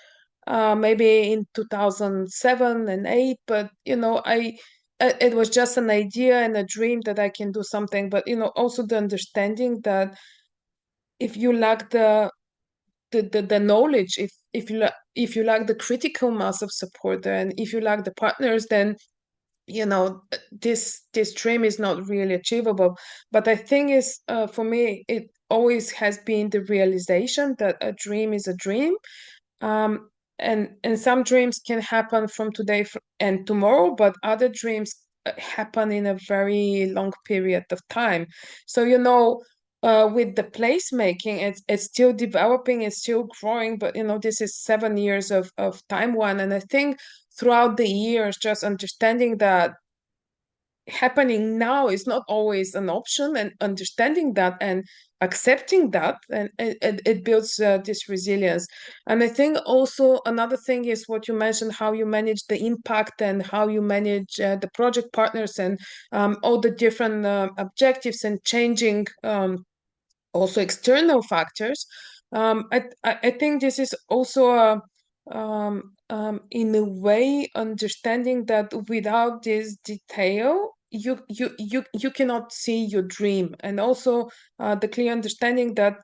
maybe in 2007 and 2008, but it was just an idea and a dream that I can do something. But also the understanding that if you lack the knowledge, if you lack the critical mass of support, and if you lack the partners, then this dream is not really achievable. But I think for me, it always has been the realization that a dream is a dream, and some dreams can happen from today and tomorrow, but other dreams happen in a very long period of time. So with the placemaking, it's still developing, it's still growing, but this is 7 years of time one. And I think throughout the years, just understanding that happening now is not always an option, and understanding that and accepting that, and it builds this resilience. And I think also another thing is what you mentioned, how you manage the impact and how you manage the project partners and all the different objectives, and changing also external factors. I think this is also in a way understanding that without this detail, you cannot see your dream, and also the clear understanding that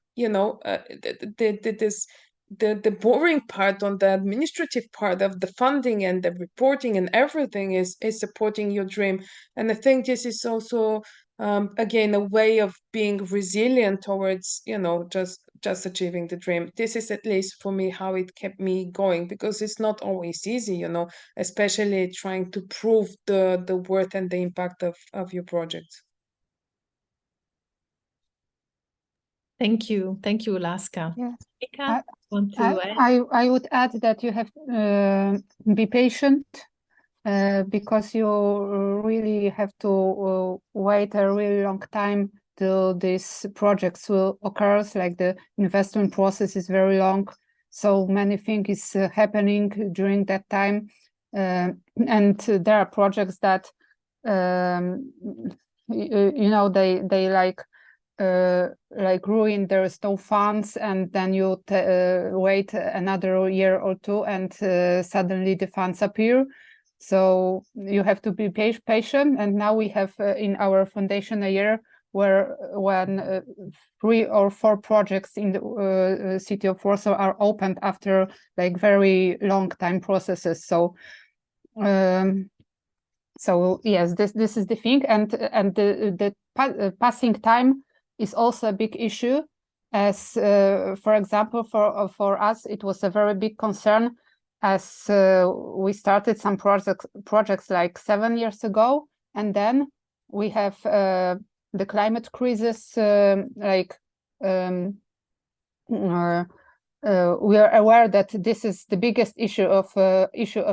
the boring part on the administrative part of the funding and the reporting and everything is supporting your dream. And I think this is also again a way of being resilient towards just achieving the dream. This is at least for me how it kept me going, because it's not always easy, especially trying to prove the worth and the impact of your project. Thank you, Laska. Yeah. I I would add that you have be patient, because you really have to wait a really long time till these projects will occur. Like the investment process is very long, so many things is happening during that time, and there are projects that they like ruin, there is no funds, and then you wait another year or two, and suddenly the funds appear. So you have to be patient. And now we have in our foundation a year when 3 or 4 projects in the city of Warsaw are opened after like very long time processes. So yes, this is the thing, and the passing time is also a big issue, as for example for us it was a very big concern, as we started some projects like 7 years ago, and then we have the climate crisis. We are aware that this is the biggest issue of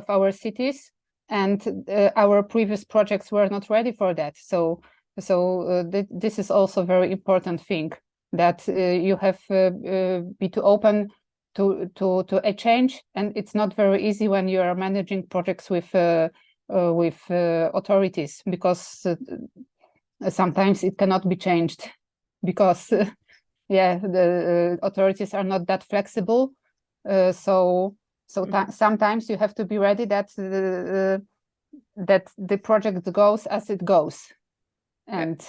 our cities, and our previous projects were not ready for that. So this is also a very important thing, that you have be too open to a change, and it's not very easy when you are managing projects with authorities, because sometimes it cannot be changed, because the authorities are not that flexible. Sometimes you have to be ready that the project goes as it goes. And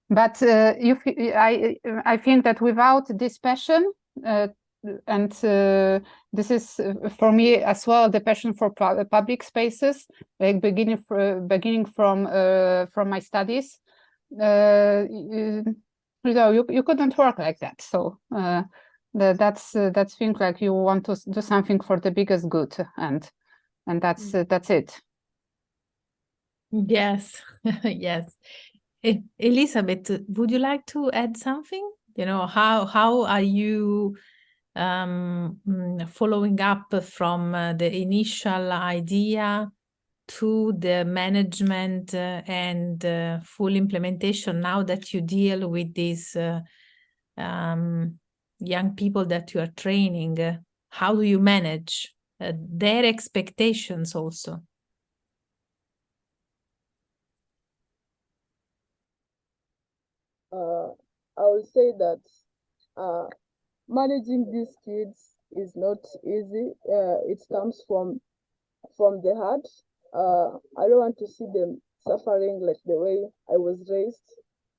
but I think that without this passion, and this is for me as well, the passion for public spaces, like beginning from my studies, you couldn't work like that. So that's thing, like you want to do something for the biggest good, and that's it. Yes, yes. Elizabeth, would you like to add something? You know, how are you following up from the initial idea to the management and full implementation now that you deal with these young people that you are training? How do you manage their expectations also? I would say that managing these kids is not easy. It comes from the heart. I don't want to see them suffering like the way I was raised,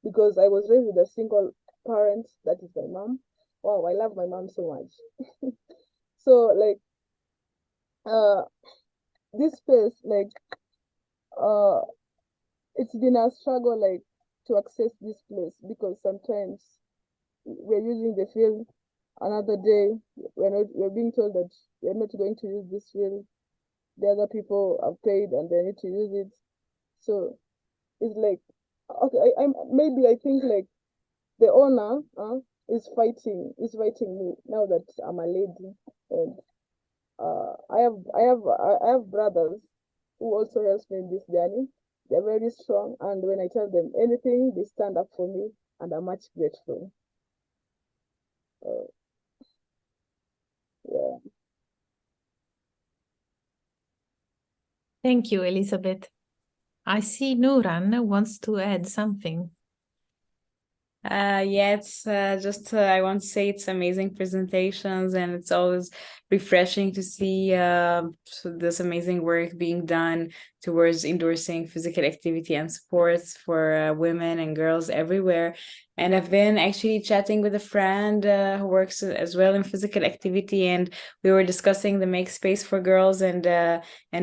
because I was raised with a single parent, that is my mom. Wow, I love my mom so much. So like this space, like it's been a struggle like to access this place, because sometimes we're using the field, another day we're being told that we're not going to use this field. The other people have paid and they need to use it. So it's like, okay, I think like the owner is fighting me now that I'm a lady, and I have brothers who also helps me in this journey. They're very strong, and when I tell them anything, they stand up for me, and I'm much grateful. Yeah. Thank you, Elizabeth. I see Nuran wants to add something. Yeah, it's I want to say it's amazing presentations, and it's always refreshing to see this amazing work being done towards endorsing physical activity and sports for women and girls everywhere. And I've been actually chatting with a friend who works as well in physical activity, and we were discussing the Make Space for Girls and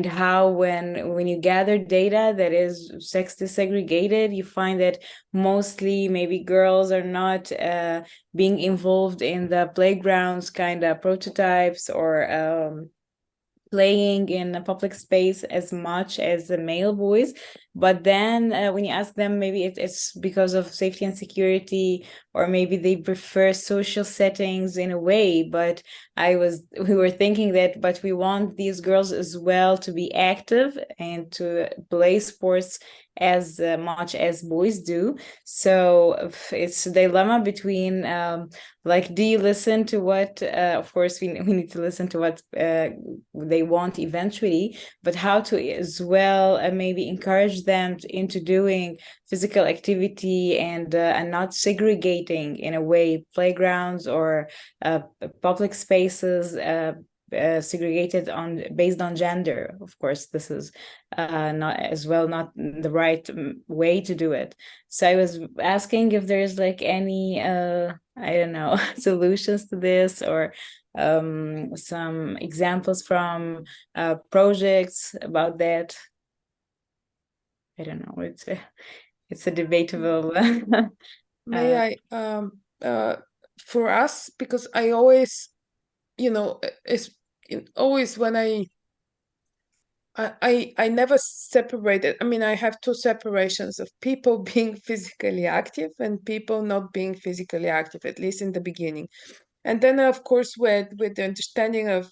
how when you gather data that is sex desegregated, you find that mostly maybe girls are not being involved in the playgrounds kind of prototypes or playing in a public space as much as the male boys. But then when you ask them, maybe it's because of safety and security, or maybe they prefer social settings in a way. But we were thinking that, but we want these girls as well to be active and to play sports as much as boys do. So it's a dilemma between like, do you listen to what of course we need to listen to what they want eventually, but how to as well maybe encourage them into doing physical activity and not segregating in a way playgrounds or public spaces segregated based on gender. Of course, this is not the right way to do it. So I was asking if there's like any I don't know solutions to this, or some examples from projects about that. I don't know. It's a debatable. May I for us, because I always, it's always when I never separated. I mean, I have two separations of people being physically active and people not being physically active, at least in the beginning. And then, of course, with the understanding of,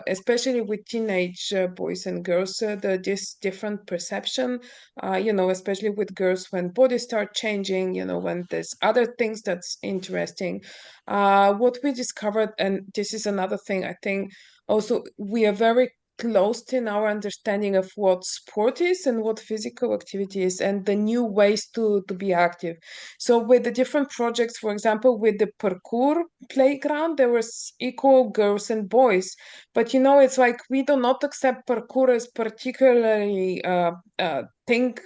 especially with teenage boys and girls, this different perception, especially with girls when bodies start changing, when there's other things that's interesting. What we discovered, and this is another thing, I think also we are very closed in our understanding of what sport is and what physical activity is and the new ways to be active. So with the different projects, for example, with the parkour playground, there was equal girls and boys. But it's like we do not accept parkour as particularly thing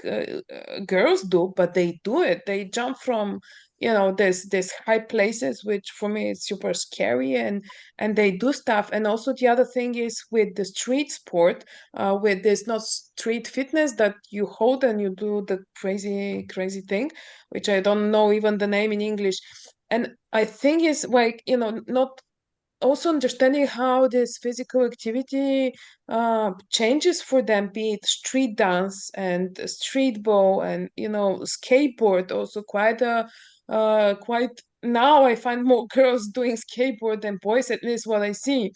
girls do, but they do it. They jump from there's high places, which for me is super scary, and they do stuff. And also the other thing is with the street sport, where there's not street fitness that you hold and you do the crazy thing, which I don't know even the name in English. And I think it's like, not also understanding how this physical activity changes for them, be it street dance and street ball and skateboard. Also quite now I find more girls doing skateboard than boys, at least what I see.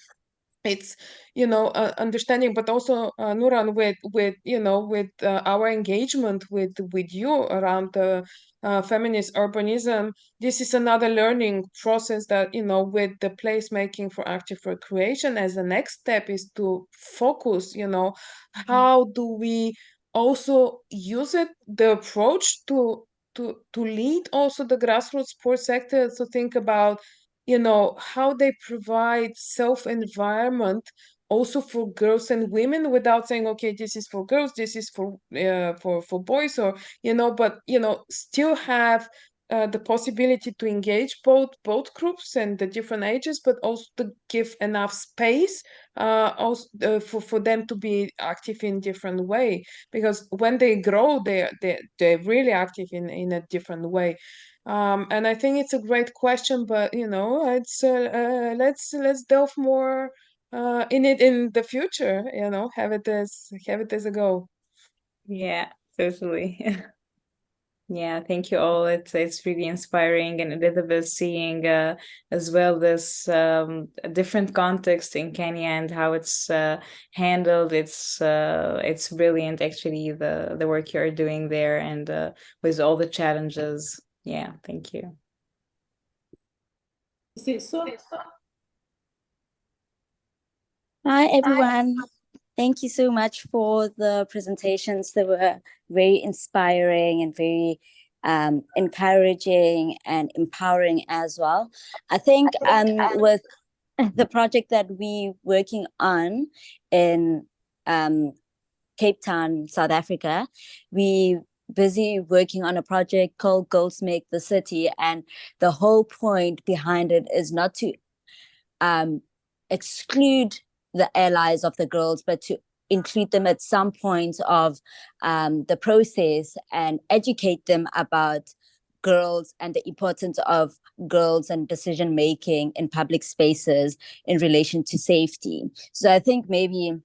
It's understanding, but also Nuran, with our engagement with you around the feminist urbanism, this is another learning process that with the placemaking for active recreation as the next step is to focus, how do we also use the approach to lead also the grassroots sports sector, to think about how they provide self environment also for girls and women, without saying, okay, this is for girls, this is for boys, or but still have the possibility to engage both groups and the different ages, but also to give enough space also for them to be active in different way, because when they grow, they're really active in a different way. And I think it's a great question, but it's let's delve more in it in the future. Have it as a goal. Yeah, totally. Yeah, thank you all. It's really inspiring, and Elizabeth seeing as well this different context in Kenya and how it's handled. It's brilliant, actually, the work you're doing there, and with all the challenges. Yeah, thank you. Hi, everyone. Thank you so much for the presentations. They were very inspiring and very encouraging and empowering as well. I think with the project that we're working on in Cape Town, South Africa, we busy working on a project called Girls Make the City, and the whole point behind it is not to exclude the allies of the girls, but to include them at some point of the process and educate them about girls and the importance of girls and decision making in public spaces in relation to safety. So I think maybe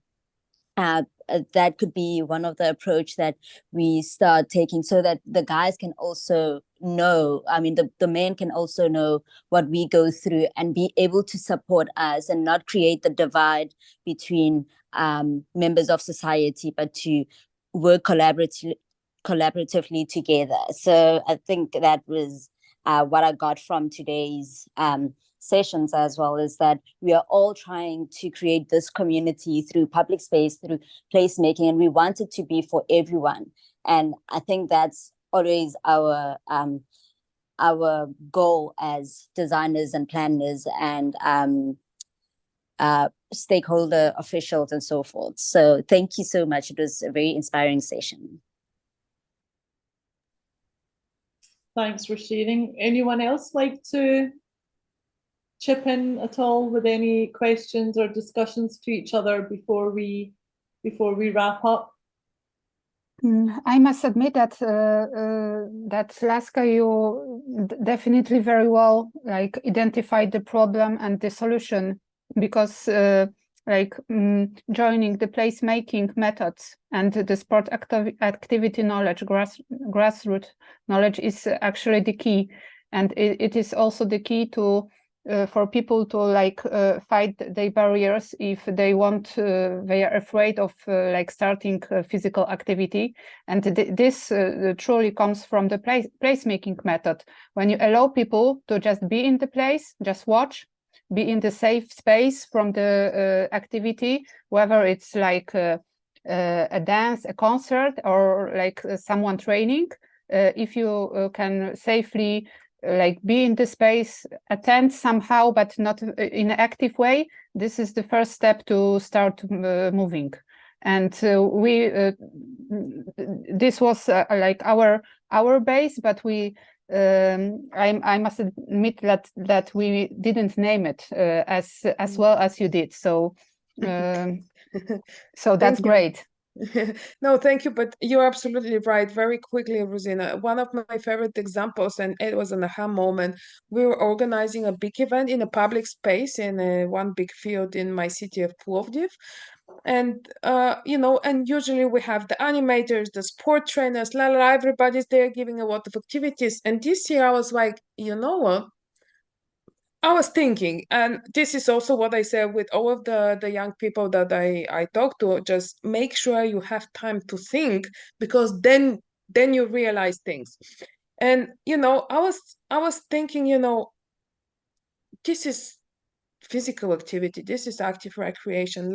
that could be one of the approach that we start taking, so that the guys can also know, the men can also know what we go through and be able to support us and not create the divide between members of society, but to work collaboratively together. So I think that was what I got from today's sessions as well, is that we are all trying to create this community through public space, through placemaking, and we want it to be for everyone. And I think that's always our goal as designers and planners and stakeholder officials and so forth. So thank you so much. It was a very inspiring session. Thanks for sharing. Anyone else like to chip in at all with any questions or discussions to each other before we wrap up? I must admit that that Laska, you definitely very well identified the problem and the solution, because joining the placemaking methods and the sport activity knowledge, grassroots knowledge is actually the key, and it is also the key to for people to fight their barriers if they they are afraid of starting physical activity. And this truly comes from the placemaking method, when you allow people to just be in the place, just watch, be in the safe space from the activity, whether it's a dance, a concert, or someone training. If you can safely be in the space, attend somehow, but not in an active way, this is the first step to start moving. And this was our base, but we I must admit that we didn't name it as well as you did. So so that's great. No, thank you, but you're absolutely right. Very quickly, Rosina, one of my favorite examples, and it was an aha moment. We were organizing a big event in a public space in one big field in my city of Plovdiv. And and usually we have the animators, the sport trainers, everybody's there giving a lot of activities. And this year I was like, you know what? I was thinking, and this is also what I said with all of the young people that I talk to, just make sure you have time to think, because then you realize things. And I was thinking, this is physical activity, this is active recreation,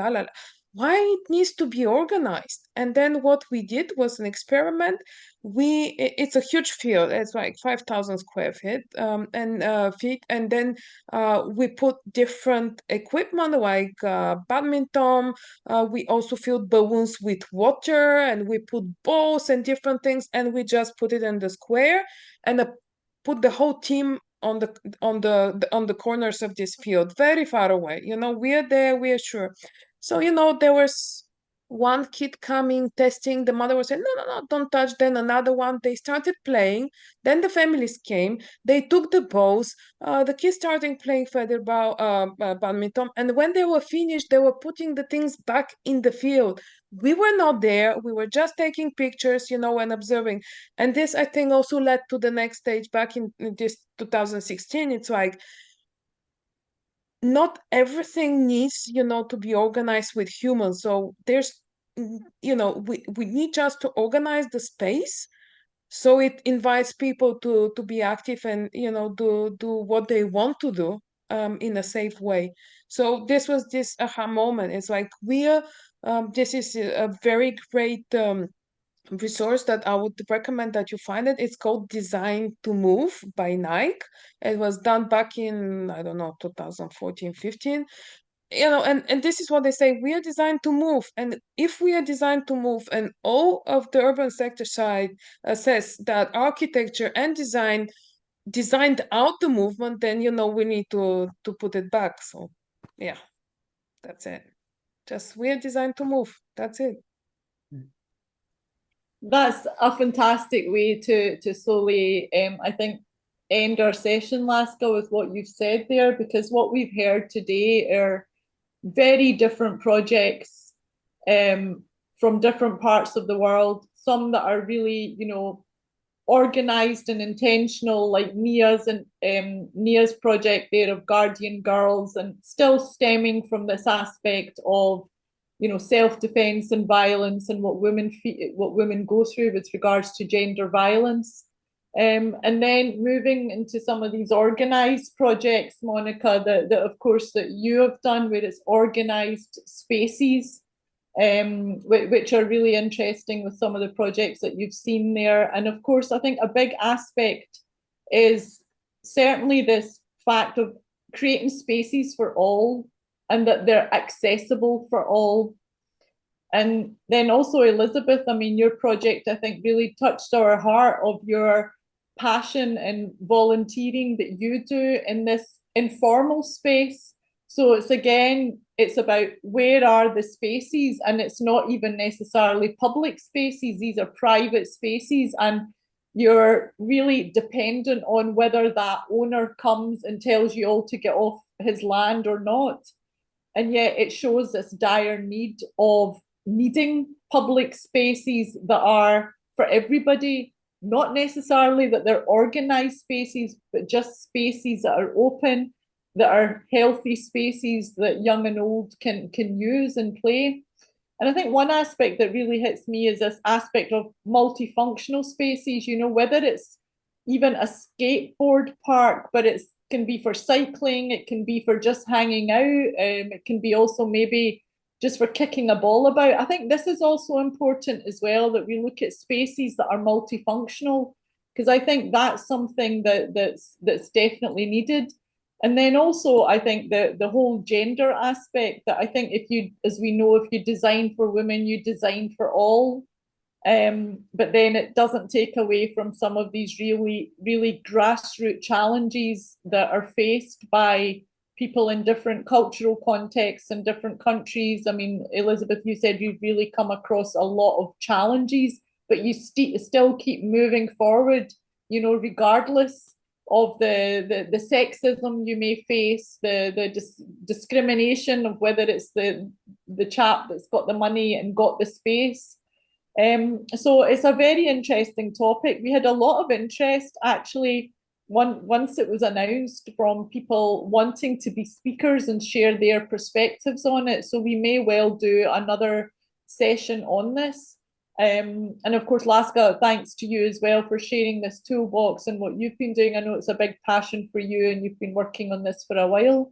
why it needs to be organized. And then what we did was an experiment. It's a huge field, it's like 5,000 square feet, and then we put different equipment like badminton. We also filled balloons with water, and we put balls and different things, and we just put it in the square, and put the whole team on the corners of this field, very far away. We are there, we are sure. So there was one kid coming, testing. The mother was saying, no, don't touch. Then another one. They started playing. Then the families came. They took the balls. The kids started playing badminton. And when they were finished, they were putting the things back in the field. We were not there. We were just taking pictures, and observing. And this, I think, also led to the next stage back in this 2016. It's like, not everything needs, to be organized with humans. So there's, we need just to organize the space so it invites people to be active and, do what they want to do in a safe way. So this was this aha moment. It's like this is a very great resource that I would recommend that you find it. It's called Design to Move by Nike. It was done back in, I don't know, 2014, 15. And this is what they say, we are designed to move. And if we are designed to move, and all of the urban sector side says that architecture and design designed out the movement, then, we need to put it back. So yeah, that's it. Just we are designed to move. That's it. That's a fantastic way to slowly, I think, end our session, Laska, with what you've said there, because what we've heard today are very different projects from different parts of the world, some that are really, organized and intentional, like Nia's and Nia's project there of Guardian Girls, and still stemming from this aspect of self-defense and violence, and what women go through with regards to gender violence. And then moving into some of these organized projects, Monica, that of course that you have done, where it's organized spaces, which are really interesting with some of the projects that you've seen there. And of course, I think a big aspect is certainly this fact of creating spaces for all, and that they're accessible for all. And then also, Elizabeth, I mean, your project, I think, really touched our heart of your passion and volunteering that you do in this informal space. So it's about where are the spaces, and it's not even necessarily public spaces, these are private spaces, and you're really dependent on whether that owner comes and tells you all to get off his land or not. And yet it shows this dire need of needing public spaces that are for everybody, not necessarily that they're organized spaces, but just spaces that are open, that are healthy spaces that young and old can use and play. And I think one aspect that really hits me is this aspect of multifunctional spaces, whether it's even a skateboard park, but it can be for cycling, it can be for just hanging out, it can be also maybe just for kicking a ball about. I think this is also important as well, that we look at spaces that are multifunctional, because I think that's something that's definitely needed. And then also, I think the whole gender aspect, that I think as we know, if you design for women, you design for all. But then it doesn't take away from some of these really, really grassroots challenges that are faced by people in different cultural contexts and different countries. I mean, Elizabeth, you said you've really come across a lot of challenges, but you still keep moving forward, you know, regardless of the sexism you may face, the discrimination of whether it's the chap that's got the money and got the space. So it's a very interesting topic. We had a lot of interest actually once it was announced from people wanting to be speakers and share their perspectives on it. So we may well do another session on this. And of course, Laska, thanks to you as well for sharing this toolbox and what you've been doing. I know it's a big passion for you and you've been working on this for a while.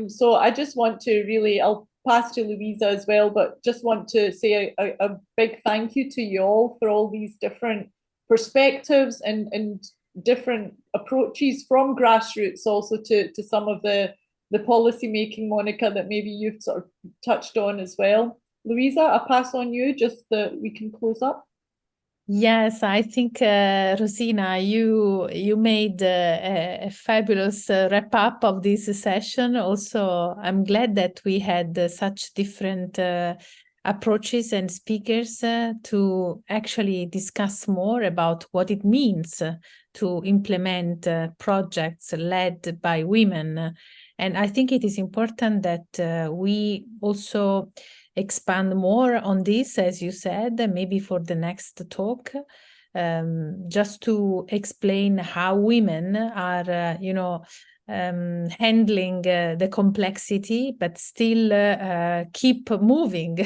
So I just want to really, I'll pass to Louisa as well, but just want to say a big thank you to you all for all these different perspectives and different approaches from grassroots also to some of the policy making, Monica, that maybe you've sort of touched on as well. Louisa, I'll pass on you just that we can close up. Yes, I think, Rosina, you made a fabulous wrap up of this session. Also, I'm glad that we had such different approaches and speakers to actually discuss more about what it means to implement projects led by women. And I think it is important that we also expand more on this, as you said, maybe for the next talk, just to explain how women are, handling the complexity, but still keep moving,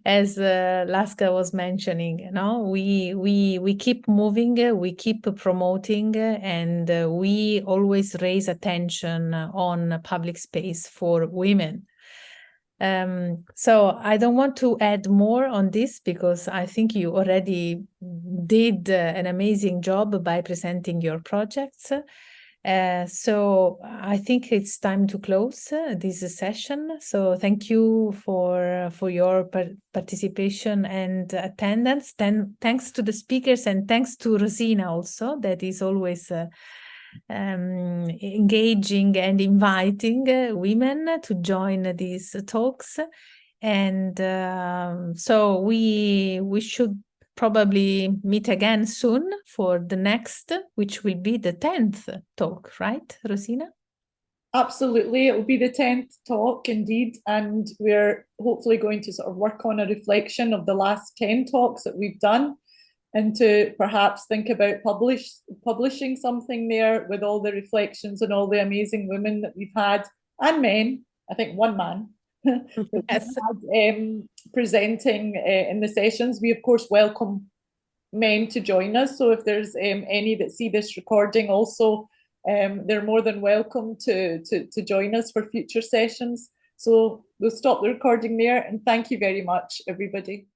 as Laska was mentioning. You know, we keep moving, we keep promoting, and we always raise attention on public space for women. So I don't want to add more on this because I think you already did an amazing job by presenting your projects. So I think it's time to close this session. So thank you for your participation and attendance. Then thanks to the speakers and thanks to Rosina also, that is always engaging and inviting women to join these talks. And so we should probably meet again soon for the next, which will be the 10th talk, right, Rosina? Absolutely, it will be the 10th talk indeed, and we're hopefully going to sort of work on a reflection of the last 10 talks that we've done, and to perhaps think about publishing something there with all the reflections and all the amazing women that we've had, and men, I think one man, yes. had, presenting in the sessions. We of course welcome men to join us, so if there's any that see this recording also, they're more than welcome to join us for future sessions. So we'll stop the recording there, and thank you very much, everybody.